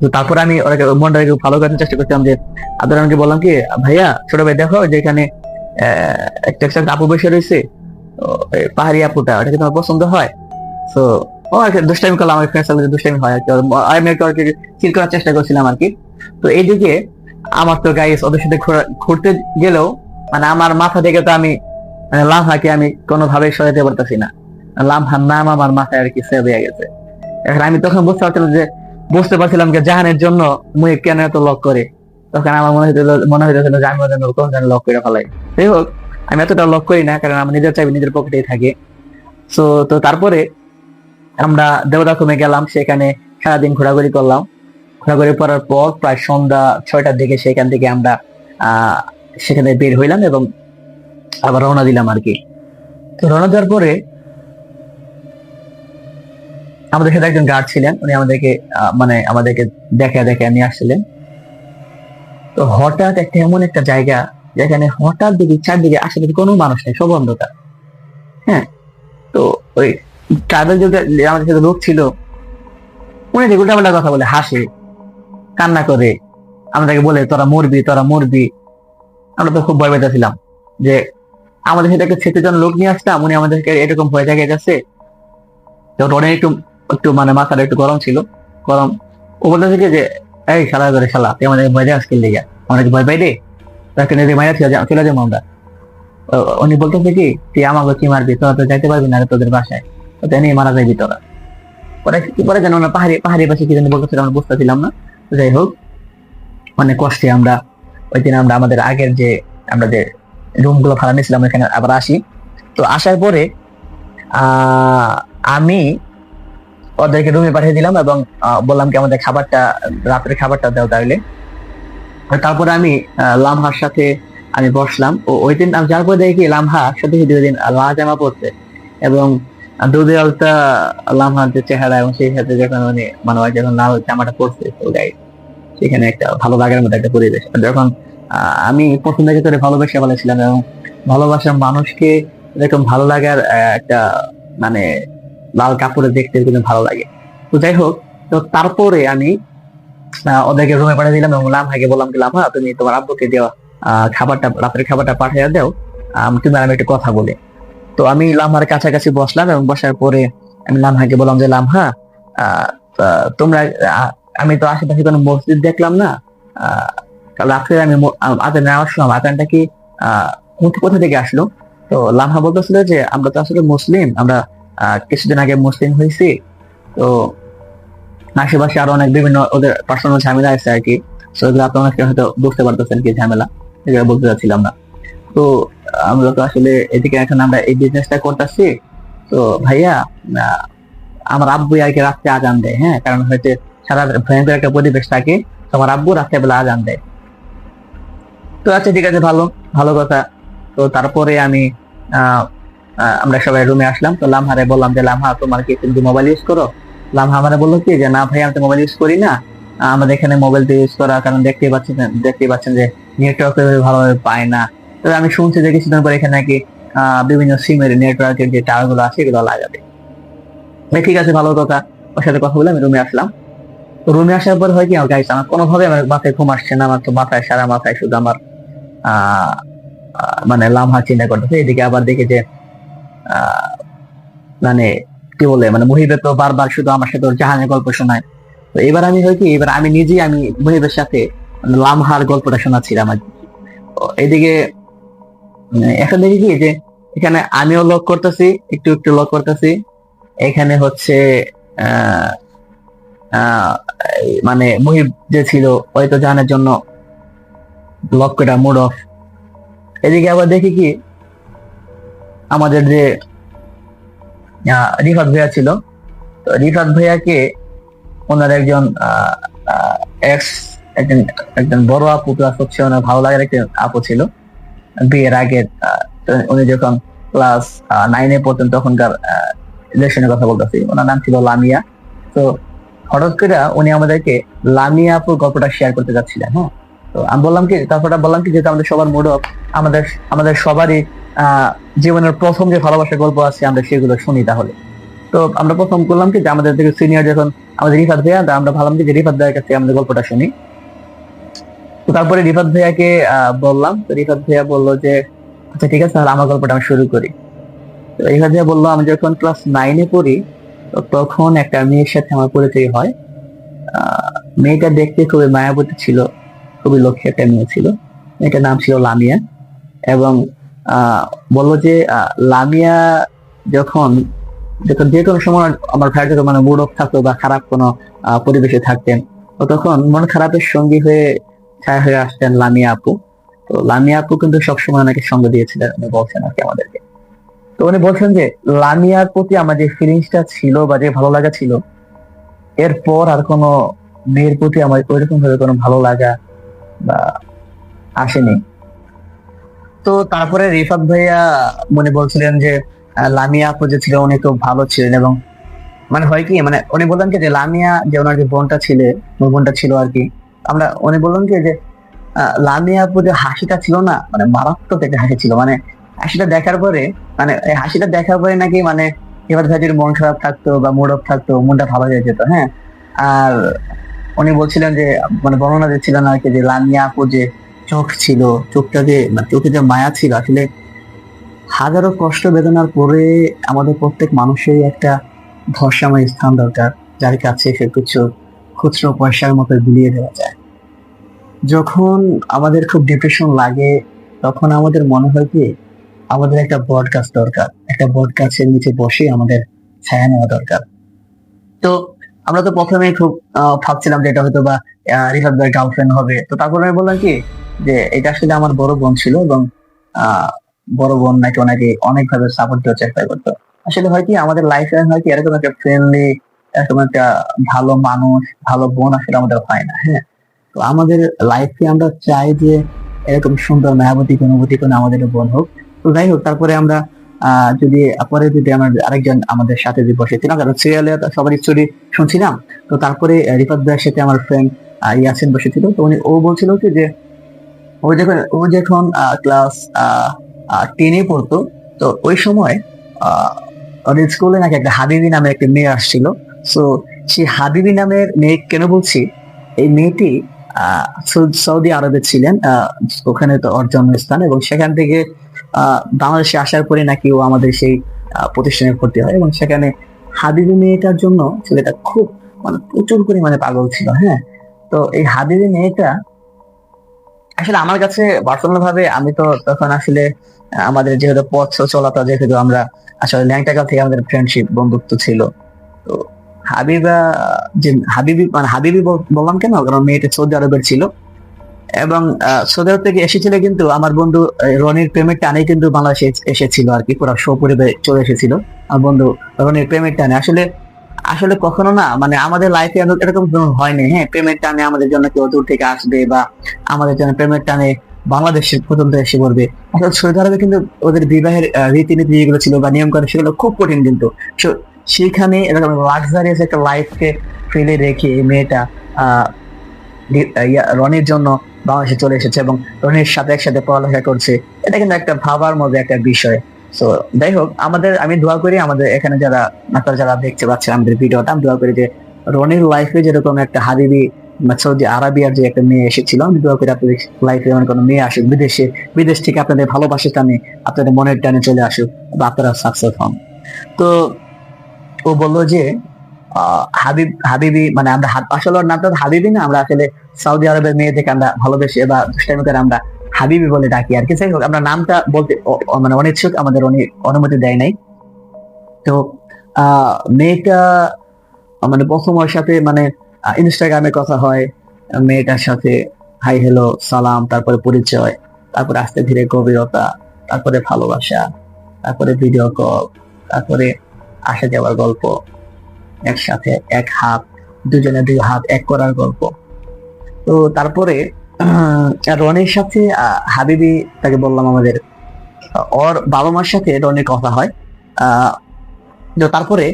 তো তারপরে আমি ওটাকে মনটাকে ভালো করার চেষ্টা করছিলাম যে আব্দুর রহমানকে বললাম কি, ভাইয়া ছোট ভাই দেখো যে এখানে একটা আপু বসে রয়েছে, পাহাড়ি আপুটা, ওটাকে তোমার পছন্দ হয়? তো ও আর কি দুষ্টাইমি করলাম, আমার ফ্রেন্ড সার্কেলে দুষ্টাইমি হয় আর কি, আমি একটু আর কি চিল করার চেষ্টা করছিলাম আর কি। তো এইদিকে আমার তো গাইস ওদের সাথে ঘুরতে গেলেও মানে আমার মাথা থেকে তো আমি মানে লামহাকে আমি কোনোভাবে সরাতে পারতেছি না। লামহার নাম আমার মাথায় আর কি সেভ হয়ে গেছে। এখন আমি তখন বুঝতে পারছিলাম যে জাহানের জন্য মুই কেন এত লক করে। তখন আমার মনে হইতেছিল যে আমি ওদের কোন জানি লক করে ফেলাই। যাই হোক, আমি এতটা লক করি না, কারণ আমি নিজের চাইবি নিজের পকেটেই থাকে। তো তারপরে আমরা দেবদাখুমে গেলাম, সেখানে সারাদিন ঘোরাঘুরি করলাম। ঘোরাঘুরি করার পর প্রায় সন্ধ্যা 6টার দিকে সেখান থেকে আমরা সেখানে বের হইলাম এবং আবার রওনা দিলাম আর কি। তো রওনা দেওয়ার পরে আমাদের সাথে একজন গার্ড ছিলেন, উনি আমাদেরকে দেখে নিয়ে আসছিলেন। তো হঠাৎ এমন একটা জায়গা যেখানে হঠাৎ দেখি চারদিকে আশেপাশে কোনো মানুষ নেই, সব অন্ধকার। হ্যাঁ, তো ওই ট্রাভেল যে আমাদের সাথে লোক ছিল, উনি যে উল্টাপাল্টা কথা বলে, হাসে, কান্না করে, আমাদেরকে বলে তোরা মরবি তোরা মরবি। আমরা তো খুব ভয় পেয়েছিলাম যে আমাদের সাথে একটা ছেচেজন লোক নিয়ে আসতাম, উনি আমাদেরকে এরকম ভয় জায়গায় যাচ্ছে। অনেক একটু একটু মানে মাথাটা একটু গরম ছিল, গরম। ও বলতেছে কি যে এই শালা করে শালা তুই আমাদের ভয় দেওয়া স্কিল লেগে, আমাদেরকে ভয় পাই রে, তাকে নিজে মাইরা চলে যাবো আমরা। উনি বলতেছে কি তুই আমাকে কি মারবি, তোরা তো যাইতে পারবি না তোদের বাসায়, তো নিয়ে মারা যাবি তোরা। পরে যেন আমরা পাহাড়ি পাশে কি যেন বলতেছিল, আমরা বুঝতেছিলাম না। যাই হোক, অনেক কষ্টে আমরা ওই দিন আমাদের আগের যে আমরা যে রুম গুলো ভাড়া নিয়েছিলাম এখানে আবার আসি। তো আসার পরে আমি ওদেরকে রুমে পাঠিয়ে দিলাম এবং বললাম কি আমাদের রাতের খাবারটা দাও তাহলে। তারপরে আমি লামহার সাথে আমি বসলাম। ওই দিন আমি যার পরে দেখি লামহা সাথে দুই দিন লাল জামা পরছে, এবং দুধে আলতা লামহার যে চেহারা, এবং সেই সাথে যখন উনি মানে ওই যখন লাল জামাটা পরছে, তো গাইস সেখানে একটা ভালো লাগার মতো একটা পরিবেশ। আর যখন আমি প্রথম থেকে তোরে ভালোবেসে বলেছিলাম, এবং ভালোবাসার মানুষকে এরকম ভালো লাগার একটা মানে লাল কাপড়ে দেখতে কিন্তু ভালো লাগে। তো যাই হোক, তো তারপরে আমি ওদেরকে রুমে পাঠিয়ে দিলাম, এবং লামহাকে বললাম কি লামহা, তুমি তোমার আব্বুকে দেওয়া খাবারটা, রাতের খাবারটা পাঠিয়ে দাও, তুমি আর আমি একটু কথা বলি। তো আমি লামহার কাছাকাছি বসলাম, এবং বসার পরে আমি লামহাকে বললাম যে লামহা, আহ, তোমরা আহ, আমি তো আশেপাশে কোনো মসজিদ দেখলাম না। আহ, কাল রাত্রে আমি আজান নেওয়ার সময় আজানটা কি আহ কোথা থেকে আসলো? তো লামহা বলতেছিল যে আমরা তো আসলে মুসলিম, আমরা কিছুদিন আগে মুসলিম হয়েছি। তো আশেপাশে আরো অনেক বিভিন্ন ওদের পার্সোনাল ঝামেলা আছে আর কি। তো এগুলো আপনারা হয়তো বুঝতে পারতেছেন কি ঝামেলা, এগুলো বলতে চাচ্ছিলাম না। তো আমরা তো আসলে এদিকে এখন আমরা এই বিজনেসটা করতেছি। তো ভাইয়া, আহ, আমার আব্বু আর কি রাত্রে আজান দেয়, হ্যাঁ, কারণ হয়তো সারা ভয়ঙ্কর একটা পরিবেশ থাকে, তো আমার আব্বু রাত্রে বেলা আজান দেয়। তো আচ্ছা ঠিক আছে, ভালো ভালো কথা। তো তারপরে আমি আহ আমরা সবাই রুমে আসলাম। তো লামহারে বললাম যে লামহা, তোমার কি তুমি মোবাইল ইউজ করো? লামহা আমারে বললো কি যে না ভাই, আমি তো মোবাইল ইউজ করি না। আমাদের এখানে মোবাইল তো ইউজ করা, কারণ দেখতেই পাচ্ছেন যে নেটওয়ার্ক ভালোভাবে পায় না। তো আমি শুনছি যে কিছুদিন পর এখানে নাকি বিভিন্ন সিমের নেটওয়ার্কের যে টাওয়ার গুলো আছে এগুলো লাগাবে। ঠিক আছে, ভালো কথা। ওর সাথে কথা বলে আমি রুমে আসলাম। তো রুমে আসার পর হয় কি, আমার গাইস আমার কোনোভাবে আমার মাথায় ঘুম আসছে না। আমার তো মাথায়, সারা মাথায় শুধু আমার আহ মানে লামহা চিন্তা করতেছে। এদিকে আবার দেখি যে আহ মানে কি বলে, মানে মুহিবে তো বারবার শুধু আমার সাথে ওর জাহানের গল্প শোনায়। তো এবার আমি হয় কি, এবার আমি নিজেই আমি মুহিবের সাথে মানে লামহার গল্পটা শোনাচ্ছিলাম আর কি। তো এদিকে এখন দেখি কি যে এখানে আমিও লক করতেছি, একটু একটু লক করতেছি। এখানে হচ্ছে আহ আহ মানে মুহিব যে ছিল, হয়তো জাহানের জন্য লক করে মুড অফ। এদিকে আবার দেখি কি, আমাদের যে রিফাত ভাইয়া ছিল, তো রিফাত ভাইয়াকে ওনার একজন এক্স, একজন একজন বড় আপু প্লাস হচ্ছে ওনার ভালো লাগার একটা আপু ছিল বিয়ের আগের। তো উনি যখন ক্লাস 9-এ পড়তেন তখনকার রিলেশনের কথা বলতেছি, ওনার নাম ছিল লামিয়া। তো হঠাৎ করে উনি আমাদেরকে লামিয়া আপুর গল্পটা শেয়ার করতে যাচ্ছিলেন, হ্যাঁ। তো আমি বললাম কি, তারপরটা বললাম কি, যেহেতু আমাদের সবার মুড অফ, আমাদের আমাদের সবারই আহ জীবনের প্রথম যে ভালোবাসার গল্প আছে আমরা সেগুলো শুনি তাহলে। তো আমরা প্রথম করলাম কি যে আমাদের থেকে সিনিয়র যখন আমাদের রিফাত ভাইয়া, আমরা ভাবলাম কি যে রিফাত ভাইয়ের কাছে আমাদের গল্পটা শুনি। তো তারপরে রিফাত ভাইয়াকে বললাম। তো রিফাত ভাইয়া বললো যে আচ্ছা ঠিক আছে, তাহলে আমার গল্পটা আমি শুরু করি। তো রিফাত ভাইয়া বললো, আমি যখন ক্লাস 9-এ পড়ি, তো তখন একটা মেয়ের সাথে আমার পরিচয় হয়। আহ মেয়েটা দেখতে খুবই মায়াবতী ছিল, খুবই লক্ষ্মী একটা মেয়ে ছিল। মেয়েটার নাম ছিল লামিয়া। এবং আহ বললো যে লামিয়া যখন যখন যে কোনো সময় আমার ভাইয়ের যখন মানে মুড অফ থাকতো বা খারাপ কোনো পরিবেশে থাকতেন, তো তখন মন খারাপের সঙ্গী হয়ে ছায়া হয়ে আসতেন লামিয়া আপু। তো লামিয়া আপু কিন্তু সবসময় ওনাকে সঙ্গ দিয়েছিলেন, উনি বলছেন আর কি আমাদেরকে। তো উনি বলছেন যে লামিয়ার প্রতি আমার যে ফিলিংসটা ছিল বা যে ভালো লাগা ছিল, এরপর আর কোনো মেয়ের প্রতি আমার ওইরকম ভাবে কোনো ভালো লাগা বা আসেনি। তো তারপরে রিফাত ভাইয়া মনে বলছিলেন যে লামিয়া আপু যে ছিল উনি খুব ভালো ছিলেন, এবং মানে হয় কি, মানে উনি বললেন কি যে লামিয়া যে ওনার যে বোনটা ছিলে, ওই বোনটা ছিল আর কি। উনি বললেন কি যে লামিয়া আপু যে হাসিটা ছিল না, মানে মারাত্মক একটা হাসি ছিল। মানে হাসিটা দেখার পরে, মানে এই হাসিটা দেখার পরে নাকি মানে এবার ভাইয়ের মন খারাপ থাকতো বা মুড অফ থাকতো, মনটা ভালো হয়ে যেত, হ্যাঁ। আর উনি বলছিলেন যে মানে বর্ণনা দিচ্ছিলেন আর কি যে লামিয়া আপু যে চোখ ছিল, চোখটা যে মানে চোখে যে মায়া ছিল আসলে, হাজারো কষ্ট বেদনার পরে আমাদের প্রত্যেক মানুষেরই একটা ভরসাময় স্থান দরকার, যার কাছে সে কিছু খুচরো পয়সার মতো বিলিয়ে দেওয়া যায়। যখন আমাদের খুব ডিপ্রেশন লাগে, তখন আমাদের মনে হয় কি আমাদের একটা বট গাছ দরকার, একটা বট গাছের নিচে বসে আমাদের ছায়া নেওয়া দরকার। তো আমরা তো প্রথমে খুব ভাবছিলাম যে এটা হয়তো বা রিফাত ভাইয়ের গার্লফ্রেন্ড হবে। তো তারপরে আমি বললাম কি যে এটা আসলে আমার বড় বোন ছিল, এবং আহ বড় বোন নাকি ওনাকে অনেক ভাবে সাপোর্ট দেওয়ার চেষ্টা করতো। আসলে হয় কি আমাদের লাইফে হয় কি এরকম একটা ফ্রেন্ডলি, এরকম একটা ভালো মানুষ, ভালো বোন আসলে আমাদের হয় না, হ্যাঁ। তো আমাদের লাইফে আমরা চাই যে এরকম সুন্দর মায়াবতী অনুভূতি কোনো আমাদের বোন হোক। তো যাই হোক, তারপরে আমরা যদি পরে যদি আমার আরেকজন আমাদের সাথে যে বসেছিলাম, কারণ সিরিয়ালে সবার স্টোরি শুনছিলাম, তো তারপরে রিফাত ভাইয়ের সাথে আমার ফ্রেন্ড ইয়াসিন বসেছিল। তো ও বলছিল কি যে ও যখন ক্লাস 10-এ পড়তো, তো ওই সময় ওদের স্কুলে নাকি একটা হাবিবি নামে একটা মেয়ে আসছিল। সো সেই হাবিবি নামের মেয়ে কেন বলছি, এই মেয়েটি সৌদি আরবে ছিলেন, ওখানে তো ওর জন্মস্থান, এবং সেখান থেকে বাংলাদেশে আসার পরে নাকি ও আমাদের সেই প্রতিষ্ঠানে ভর্তি হয়, এবং সেখানে হাবিবি মেয়েটার জন্য ছেলেটা খুব মানে প্রচুর পরিমাণে পাগল ছিল। হ্যাঁ, তো এই হাবিবি মেয়েটা আসলে আমার কাছে পার্সোনাল ভাবে, আমি তো তখন আসলে আমাদের যেহেতু পথ চলাটা, যেহেতু আমরা আসলে ল্যাংটাকাল থেকে আমাদের ফ্রেন্ডশিপ বন্ধুত্ব ছিল। তো হাবিবা, যে হাবিবি মানে হাবিবি বললাম কেন, কারণ মেয়েটা সৌদি আরবের ছিল, এবং সৌদি আরব থেকে এসেছিল কিন্তু আমার বন্ধু রনির প্রেমের টানে কিন্তু বাংলাদেশে এসেছিল আর কি, পুরো সপরিবারে চলে এসেছিল আমার বন্ধু রনির প্রেমের টানে। আসলে আসলে কখনো না, মানে আমাদের লাইফে এরকম কোনো হয়নি, হ্যাঁ, প্রেমের টানে আমাদের জন্য কেউ দূর থেকে আসবে, বা আমাদের জন্য প্রেমের টানে বাংলাদেশের পর্যন্ত এসে পড়বে। আসলে সৌদি আরবে কিন্তু ওদের বিবাহের রীতিনীতি যেগুলো ছিল বা নিয়ম কানুন, সেগুলো খুব কঠিন কিন্তু। সেখানে এরকম লাক্সারিয়াস একটা লাইফকে ফেলে রেখে এই মেয়েটা আহ রনির জন্য বাংলাদেশে চলে এসেছে, এবং রনির সাথে একসাথে পড়ালেখা করছে। এটা কিন্তু একটা ভাবার মধ্যে একটা বিষয়। তো যাই হোক, আমি দোয়া করি আমাদের এখানে যারা আপনারা যারা দেখতে পাচ্ছেন আমাদের ভিডিওটা, আমি দোয়া করি যে রনির লাইফে যেরকম একটা হাবিবি সৌদি আরবিয়ার যে একটা মেয়ে এসেছিল, আমি দোয়া করি আপনাদের লাইফে এমন কোনো মেয়ে আসুক বিদেশ থেকে আপনাদের ভালোবাসার টানে, আপনাদের মনের টানে চলে আসুক, বা আপনারা সাকসেস হন। তো ও বললো যে হাবিবি মানে আমরা আসলে ওর নামটা হাবিবি না, আমরা আসলে সৌদি আরবের মেয়েদেরকে আমরা ভালোবেসে বা দুষ্টামি করে আমরা হাবিবি বলে ডাকি আর কি। যাই হোক, আমরা নামটা বলতে মানে অনিচ্ছুক, আমাদের অনুমতি দেয় নাই। তো মেয়েটা মানে প্রথম ওর সাথে মানে ইনস্টাগ্রামে কথা হয়, মেয়েটার সাথে হাই হ্যালো সালাম, তারপরে পরিচয়, তারপরে আস্তে ধীরে গভীরতা, তারপরে ভালোবাসা, তারপরে ভিডিও কল, তারপরে আসা যাওয়ার গল্প, একসাথে এক হাত, দুজনে দুই হাত এক করার গল্প। তো তারপরে রনির সাথে হাবিবি তাকে বললাম আমাদের, ওর বাবা মার সাথে রনির কথা হয়। আহ তো তারপরে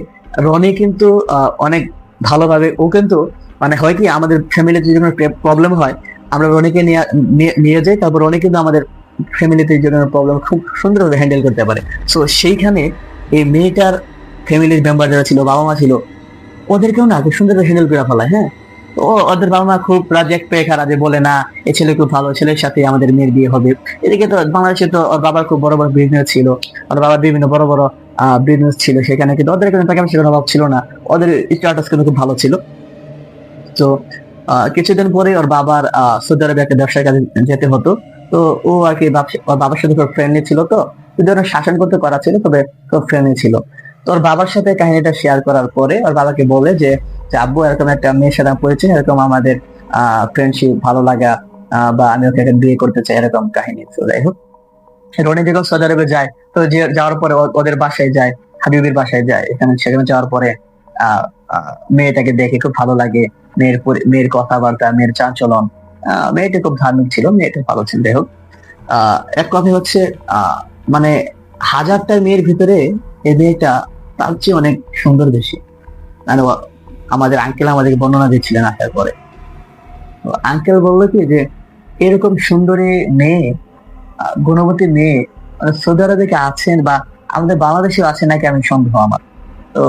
রনি কিন্তু অনেক ভালোভাবে, ও কিন্তু মানে হয় কি, আমাদের ফ্যামিলিতে যদি কোনো প্রবলেম হয়, আমরা রনিকে নিয়ে যাই, তারপর রনি কিন্তু আমাদের ফ্যামিলিতে যে কোনো প্রবলেম খুব সুন্দরভাবে হ্যান্ডেল করতে পারে। সো সেইখানে এই মেয়েটার ফ্যামিলির মেম্বার যারা ছিল, বাবা মা ছিল, ওদেরকেও না খুব সুন্দর হ্যান্ডেল করে ফেলায়। হ্যাঁ, তো ওদের বাবা মা খুব রাজেক পেয়ে খারাপ, যে বলে না এ ছেলে খুব ভালো, ছেলের সাথে আমাদের মেয়ের বিয়ে হবে। এদিকে তো বাংলাদেশে তো ওর বাবার খুব বড় বড় বিজনেস ছিল, ওর বাবার বিভিন্ন বড় বড় বিজনেস ছিল, সেখানে কিন্তু ওদের কিন্তু টাকা পয়সার অভাব ছিল না, ওদের স্ট্যাটাস কিন্তু খুব ভালো ছিল। তো কিছুদিন পরে ওর বাবার সৌদি আরবে একটা ব্যবসার কাজে যেতে হতো। তো ও আর কি ওর বাবার সাথে খুব ফ্রেন্ডলি ছিল, তো যদি ওরা শাসন করতে করা ছিল, তবে খুব ফ্রেন্ডলি ছিল। তো ওর বাবার সাথে কাহিনীটা শেয়ার করার পরে ওর বাবাকে বলে যে যে আব্বু, এরকম একটা মেয়ের সাথে আমি পরিচয়, এরকম আমাদের ফ্রেন্ডশিপ, ভালো লাগা, বা আমি ওকে একটা বিয়ে করতে চাই, এরকম কাহিনী। তো যাই হোক, রনি যখন সৌদি আরবে যায়, তো যাওয়ার পরে ওদের বাসায় যায়, হাবিবের বাসায় যায়। সেখানে যাওয়ার পরে আহ মেয়েটাকে দেখে খুব ভালো লাগে, মেয়ের কথাবার্তা, মেয়ের চালচলন, মেয়েটা খুব ধার্মিক ছিল, মেয়েটা ভালো ছিল। যাই হোক, এক কথা হচ্ছে মানে হাজারটা মেয়ের ভিতরে এই মেয়েটা তার চেয়ে অনেক সুন্দর বেশি। মানে আমাদের আঙ্কেল আমাদেরকে বর্ণনা দিচ্ছিলেন আসার পরে, আঙ্কেল বললো কি যে এরকম সুন্দরী মেয়ে, গুণবতী মেয়ে সৌদি আরবে কি আছেন, বা আমাদের বাংলাদেশেও আছে নাকি, আমি সন্দেহ আমার। তো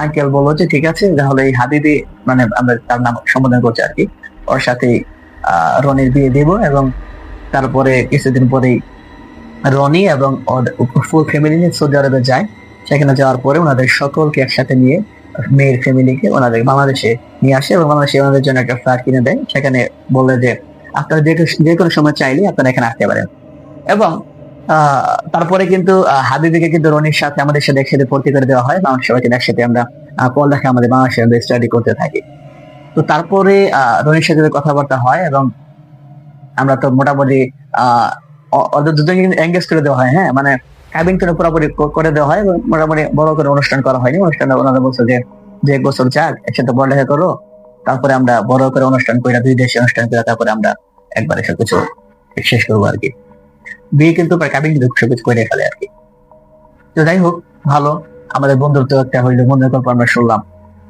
আঙ্কেল বললো যে ঠিক আছে, তাহলে এই হাবিবি, মানে আমরা তার নাম সম্বোধন করছি আর কি, ওর সাথে রনির বিয়ে দেব। এবং তারপরে কিছুদিন পরেই রনি এবং ফুল ফ্যামিলি নিয়ে সৌদি আরবে যায়। সেখানে যাওয়ার পরে ওনাদের সকলকে একসাথে নিয়ে, মেয়ের ফ্যামিলিকে ওনাদের বাংলাদেশে নিয়ে আসে, এবং বাংলাদেশে ওনাদের জন্য একটা ফ্ল্যাট কিনে দেয়। সেখানে বললে যে আপনারা যে কোনো সময় চাইলে আপনারা এখানে আসতে পারেন। এবং তারপরে কিন্তু হাবিবিকে কিন্তু রনির সাথে আমাদের সাথে একসাথে ভর্তি করে দেওয়া হয়, বাংলাদেশ সবাইকে একসাথে আমরা পড়ালেখা আমাদের বাংলাদেশে স্টাডি করতে থাকি। তো তারপরে রনির সাথে কথাবার্তা হয়, এবং আমরা তো মোটামুটি ওদের দুজনকে কিন্তু এঙ্গেজ করে দেওয়া হয়। হ্যাঁ, মানে ক্যাবিন করে পুরোপুরি করে দেওয়া হয়, এবং মোটামুটি বড় করে অনুষ্ঠান করা হয়নি। অনুষ্ঠানটা ওনারা বলছে যে যে এক বছর যাক, একসাথে পড়ালেখা করো, তারপরে আমরা বড় করে অনুষ্ঠান করে, 2 দেশে অনুষ্ঠান করে, তারপরে আমরা একবারে সবকিছু শেষ করবো আর কি। বিয়ে কিন্তু প্রায় কাবিন কিন্তু সবকিছু করে ফেলে আর কি। তো যাই হোক, ভালো আমাদের বন্ধুত্ব একটা হইলো, বন্ধুর গল্প আমরা শুনলাম।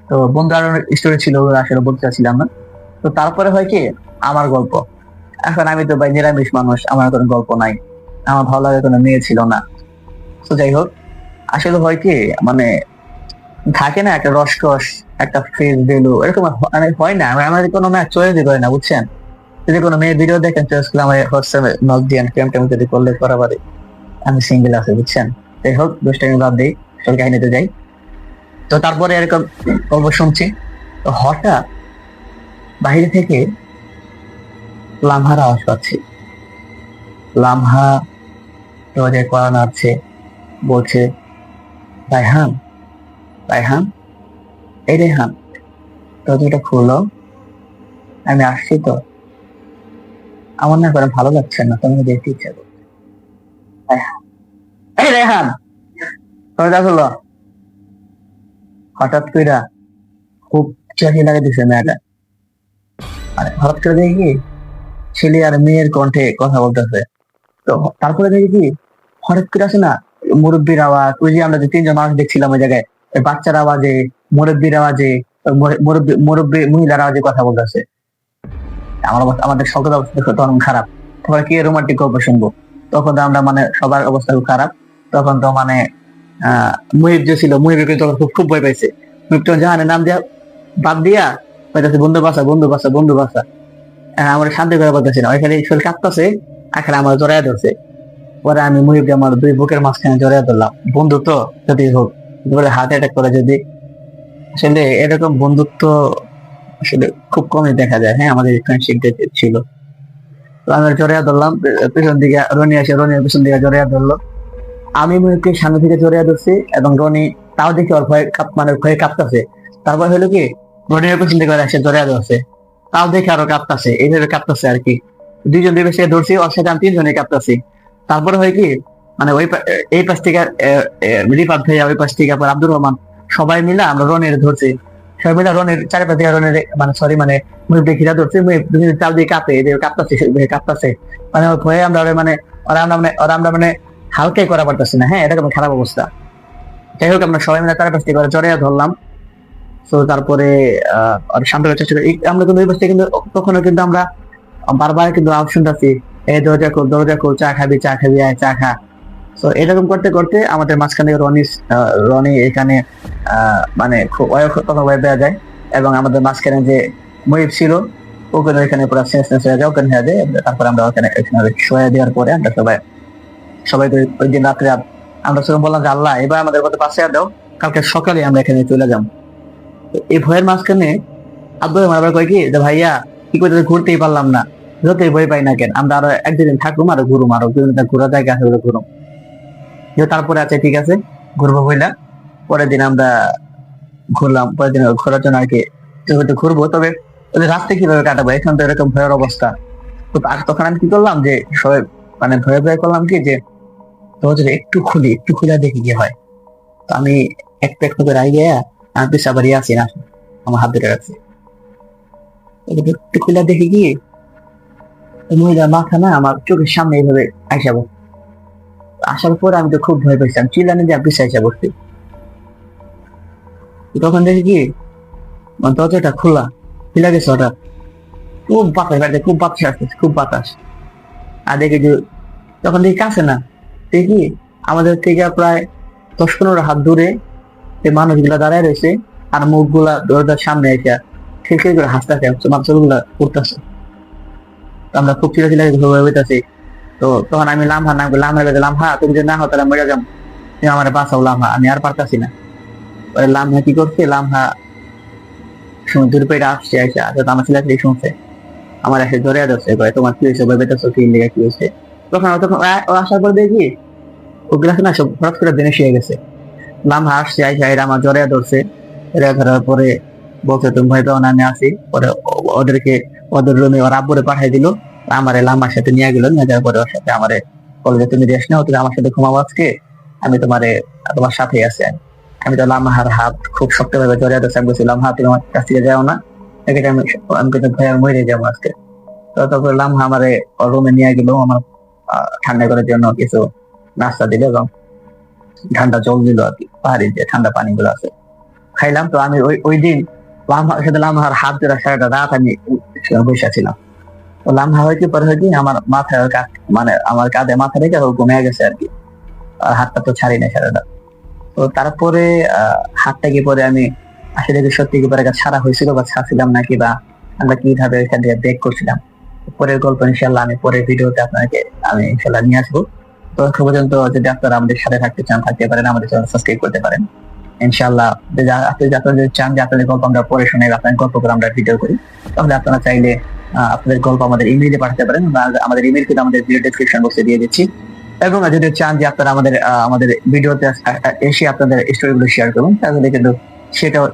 তো বন্ধু আরো স্টোরি ছিল, ওগুলো আসলে বলতে চাচ্ছিলাম না। তো তারপরে হয় কি, আমার গল্প। এখন আমি তো ভাই নিরামিষ মানুষ, আমার কোনো গল্প নাই, আমার ভালো লাগে কোনো মেয়ে ছিল না। তো যাই হোক, আসলে হয় কি, মানে থাকে না একটা রসকস, একটা ফেস ভ্যালু এরকম মানে হয় না। আমাদের কোনো ম্যাচ চয়েসই করে না, বুঝছেন? যদি কোনো মেয়ের ভিডিও দেখেন চয়েস করলে আমার হোয়াটসঅ্যাপে নক দিয়ে প্রেম টেম যদি করলে করা পারি। আমি সিঙ্গেল আছি, বুঝছেন? যাই হোক, দুষ্টামি বাদ দিই, আসল কাহিনীতে যাই। তো তারপরে এরকম গল্প শুনছি, তো হঠাৎ বাইরে থেকে লামহার আওয়াজ পাচ্ছি। লামহা দরজায় কড়া নাড়ছে, বলছে, রায়হান, রায়হান, এই রেহান, দরজাটা খুলো, আমি আসছি তো, আমার না করে ভালো লাগছে না, তোমাকে দেখতে ইচ্ছা করছে। রায়হান, এই রেহান, দরজা খুলো। হঠাৎ কইরা খুব চাকরি লাগে দিছে মেয়েটা। আর হঠাৎ করে দেখি কি, ছেলে আর মেয়ের কণ্ঠে কথা বলতেছে। তো তারপরে দেখি কি, হঠাৎ করে আসে না মুরব্বীর আওয়াজ, ওই যে আমরা যে তিনজন মানুষ দেখছিলাম ওই জায়গায়, ওই বাচ্চার আওয়াজে, মুরব্বীর আওয়াজে, ওই মুরব্বী মুরব্বী মহিলার আওয়াজে কথা বলতেছে। আমার অবস্থা, আমাদের সকল অবস্থা তখন খারাপ। তারপরে কি রোমান্টিক গল্প শুনবো? তখন তো আমরা মানে সবার অবস্থা খুব খারাপ। তখন তো মানে মুহিব যে ছিল, মুহিবকে তখন খুব খুব ভয় পাইছে। মুহিব তো জাহানের নাম দিয়া বাদ দিয়া বলতেছে, বন্ধু বাসা, বন্ধু বাসা, বন্ধু বাসা। আমার শান্তি করে বলতেছি না, ওইখানে শরীর কাঁপতেছে, আখের আমার জড়াইয়া ধরছে। পরে আমি মুহিবকে আমার দুই বুকের মাঝখানে জড়াইয়া ধরলাম। বন্ধু তো যদি হোক, বলে হার্ট অ্যাটাক করে যদি। আসলে এরকম বন্ধুত্ব আসলে খুব কমই দেখা যায়। হ্যাঁ, আমাদের ফ্রেন্ডশিপ ছিল। তো আমি জড়াইয়া ধরলাম, পেছন দিকে রনি আসে, রনির পেছন দিকে জড়াইয়া ধরলো। আমি মুহিবকে সামনে থেকে জড়াইয়া ধরছি, এবং রনি তাও দেখি ওর ভয়ে মানে ভয়ে কাঁপতেছে। তারপর হলো কি, রনির পেছন দিকে এসে জড়াইয়া ধরছে, তাও দেখে আরো কাঁপতেছে, এইভাবে কাঁপতেছে আর কি। দুইজন দুই পাশে ধরছি, ওর সাথে আমি তিনজনে কাঁপতেছি। তারপরে হয় কি, মানে এই পাশ থেকে রিফাত ভাইয়া, ওই পাশ থেকে আব্দুর রহমান, সবাই মিলে আমরা রনের ধরছি। সবাই মিলে রনের চারিপাশ দিয়ে রনের মানে সরি মানে মুহিবকে ঘিরা ধরছি। মুহিব চাল দিয়ে কাঁপে, কাঁপতেছে, কাঁপতেছে। মানে ওর ভয়ে আমরা মানে ওরা আমরা মানে হালকাই করা পারতেছি না। হ্যাঁ, এরকম খারাপ অবস্থা। যাই হোক, আমরা সবাই মিলে চারিপাশ থেকে জড়িয়ে ধরলাম। তো তারপরে আর শান্ত করার চেষ্টা করি। আমরা কিন্তু ওই পাশ থেকে কিন্তু কখনো কিন্তু আমরা বারবার কিন্তু আওয়াজ শুনতেছি, এই দরজা খোল, দরজা খোল, চা খাবি, চা খাবি, আয় চা খা। তো এরকম করতে করতে আমাদের মাঝখানে রনি এখানে মানে খুব কথা ভয় পেয়ে যায়। এবং আমাদের মাঝখানে যে মহিব ছিল, ওখানে এখানে পুরো শেষ হয়ে যায়, ওখানে হয়ে যায়। তারপর আমরা ওখানে শোয়া দেওয়ার পরে আমরা সবাই সবাই ওই দিন রাত্রে আমরা সেরকম বললাম যে, আল্লাহ এবার আমাদের কথা পাশে দাও, কালকে সকালে আমরা এখানে চলে যাবো। এই ভয়ের মাঝখানে আব্দুল আবার কয় কি, যে ভাইয়া কি করতে ঘুরতেই পারলাম না, যতই ভয় পাই না কেন, আমরা আরো এক দুদিন থাকুম, আরো ঘুরুম, আরো ঘোরা জায়গা আছে ওগুলো ঘুরুম। তারপরে আছে ঠিক আছে, ঘুরবো বইলা পরের দিন আমরা ঘুরলাম। পরের দিন ঘোরার জন্য আর কি ঘুরবো, তবে ওদের রাস্তা কিভাবে কাটাবো, এখন তো এরকম ভয়ের অবস্থা। তো তখন আমি কি করলাম, যে সবাই মানে ভয়ে ভয়ে করলাম কি, যে দরজাটা একটু খুলে দেখি কি হয়। তো আমি একটা একটা করে আগে আমি পিছা বাড়ি আছি না, আমার হাত ধরে রাখছি। একটু খুলে দেখি কি, মহিলার মাথা না আমার চোখের সামনে এইভাবে আইসা বসে। আসার পরে আমি তো খুব ভয় পাইছি, আমি চিল্লানি দিয়ে পিছা আইসা বসছি। তখন দেখি কি, দরজাটা খোলা, খুলে গেছে হঠাৎ। খুব বাতাস বাড়ছে, খুব বাতাস আসতেছে, খুব বাতাস। আর দেখি যে, তখন দেখি কাছে না, দেখি আমাদের থেকে প্রায় 10-15 হাত দূরে এই মানুষগুলা দাঁড়ায় রয়েছে, আর মুখগুলা দরজার সামনে এসে খিলখিল করে হাসতেছে, মাংসগুলা উঠতেছে। আমরা খুব চিল্লাচিল্লা হইতেছি। তো তখন আমি লামহা, তুমি যদি না হো তাহলে মরে যাবো, তুমি আমার বাঁচাও লামহা, আমি আর পারতাছি না। লামহা কি করছে, লামহা সমুদ্রের পেটে আসছে, আইসা আমার ছেলে শুনছে, আমার এসে জড়িয়ে ধরছে, তোমার কি হয়েছে, ভয় পেতেছো কি, লেগে কি হয়েছে। তখন ও আসার পর দেখি ওগুলা না সব হঠাৎ করে দিনে শুয়ে গেছে। লামহা আসছে, আইসা এরা আমার জড়িয়ে ধরছে। এরা ধরার পরে বলছে, তুমি ভয় পাও না, আমি আসি। পরে ওদেরকে ওদের রুমে ওর আব্বুরে পাঠাই দিল, আমারে লামার সাথে নিয়ে গেল। নিয়ে যাওয়ার পরে ওর সাথে আমারে বলে, তুমি রেস্ট নাও, তুমি আমার সাথে ঘুমাবো আজকে, আমি তোমার সাথেই আছি। আমি তো লামাহার হাত খুব শক্তভাবে জড়িয়ে ধরছি, আমি বলছিলাম, তুমি আমার কাছ থেকে যাও না, আমি কিন্তু ভয়ে মরে যাবো আজকে। তো তো তারপর লামহা আমারে রুমে নিয়ে গেল, আমার ঠান্ডা করার জন্য কিছু নাস্তা দিল এবং ঠান্ডা জল দিল আর কি, পাহাড়ি যে ঠান্ডা পানিগুলো আছে খাইলাম। তো আমি ওই দিন লামহার সাথে লামহার হাত ধরে সারাটা রাত আমি বসে ছিলাম। তো লামহা হয়তো পরে হয়তো আমার মাথায় মানে আমার কাঁধে মাথা রেখে ও ঘুমিয়ে গেছে আর কি, আর হাতটা তো ছাড়ি না সারাটা। তো তারপরে হাতটা গিয়ে পরে আমি আসলে কি সত্যি কি পরে ছাড়া হয়েছিল বা ছাড়ছিলাম নাকি, বা আমরা কিভাবে এখান থেকে ব্রেক করছিলাম, পরের গল্প ইনশাল্লাহ আমি পরের ভিডিওতে আপনাকে আমি ইনশাল্লাহ নিয়ে আসবো। তো এখন পর্যন্ত যদি আপনারা আমাদের সাথে থাকতে চান, থাকতে পারেন, আমাদের চ্যানেল সাবস্ক্রাইব করতে পারেন ইনশাল্লাহ। আপনি আপনাদের চান যে আপনাদের গল্প আমরা পড়ে শুনে, আপনার গল্প করে আমরা ভিডিও করি, তাহলে আপনারা চাইলে আপনাদের গল্প আমাদের ইমেইলে পাঠাতে পারেন। আমাদের ইমেইল কিন্তু আমাদের ভিডিও ডেসক্রিপশন বক্সে দিয়ে দিচ্ছি। এবং যদি চান যে আপনারা আমাদের ভিডিওতে এসে আপনাদের স্টোরিগুলো শেয়ার করুন, তাহলে কিন্তু সেটাও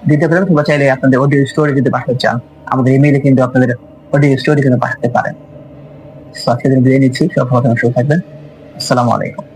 দিতে পারেন। কিংবা চাইলে আপনাদের অডিও স্টোরি যদি পাঠাতে চান, আমাদের ইমেইলে কিন্তু আপনাদের অডিও স্টোরি কিন্তু পাঠাতে পারেন। আজকে দিন বিদায় নিচ্ছি, সব ভালো থাকবেন, সুস্থ থাকবেন। আসসালামু আলাইকুম।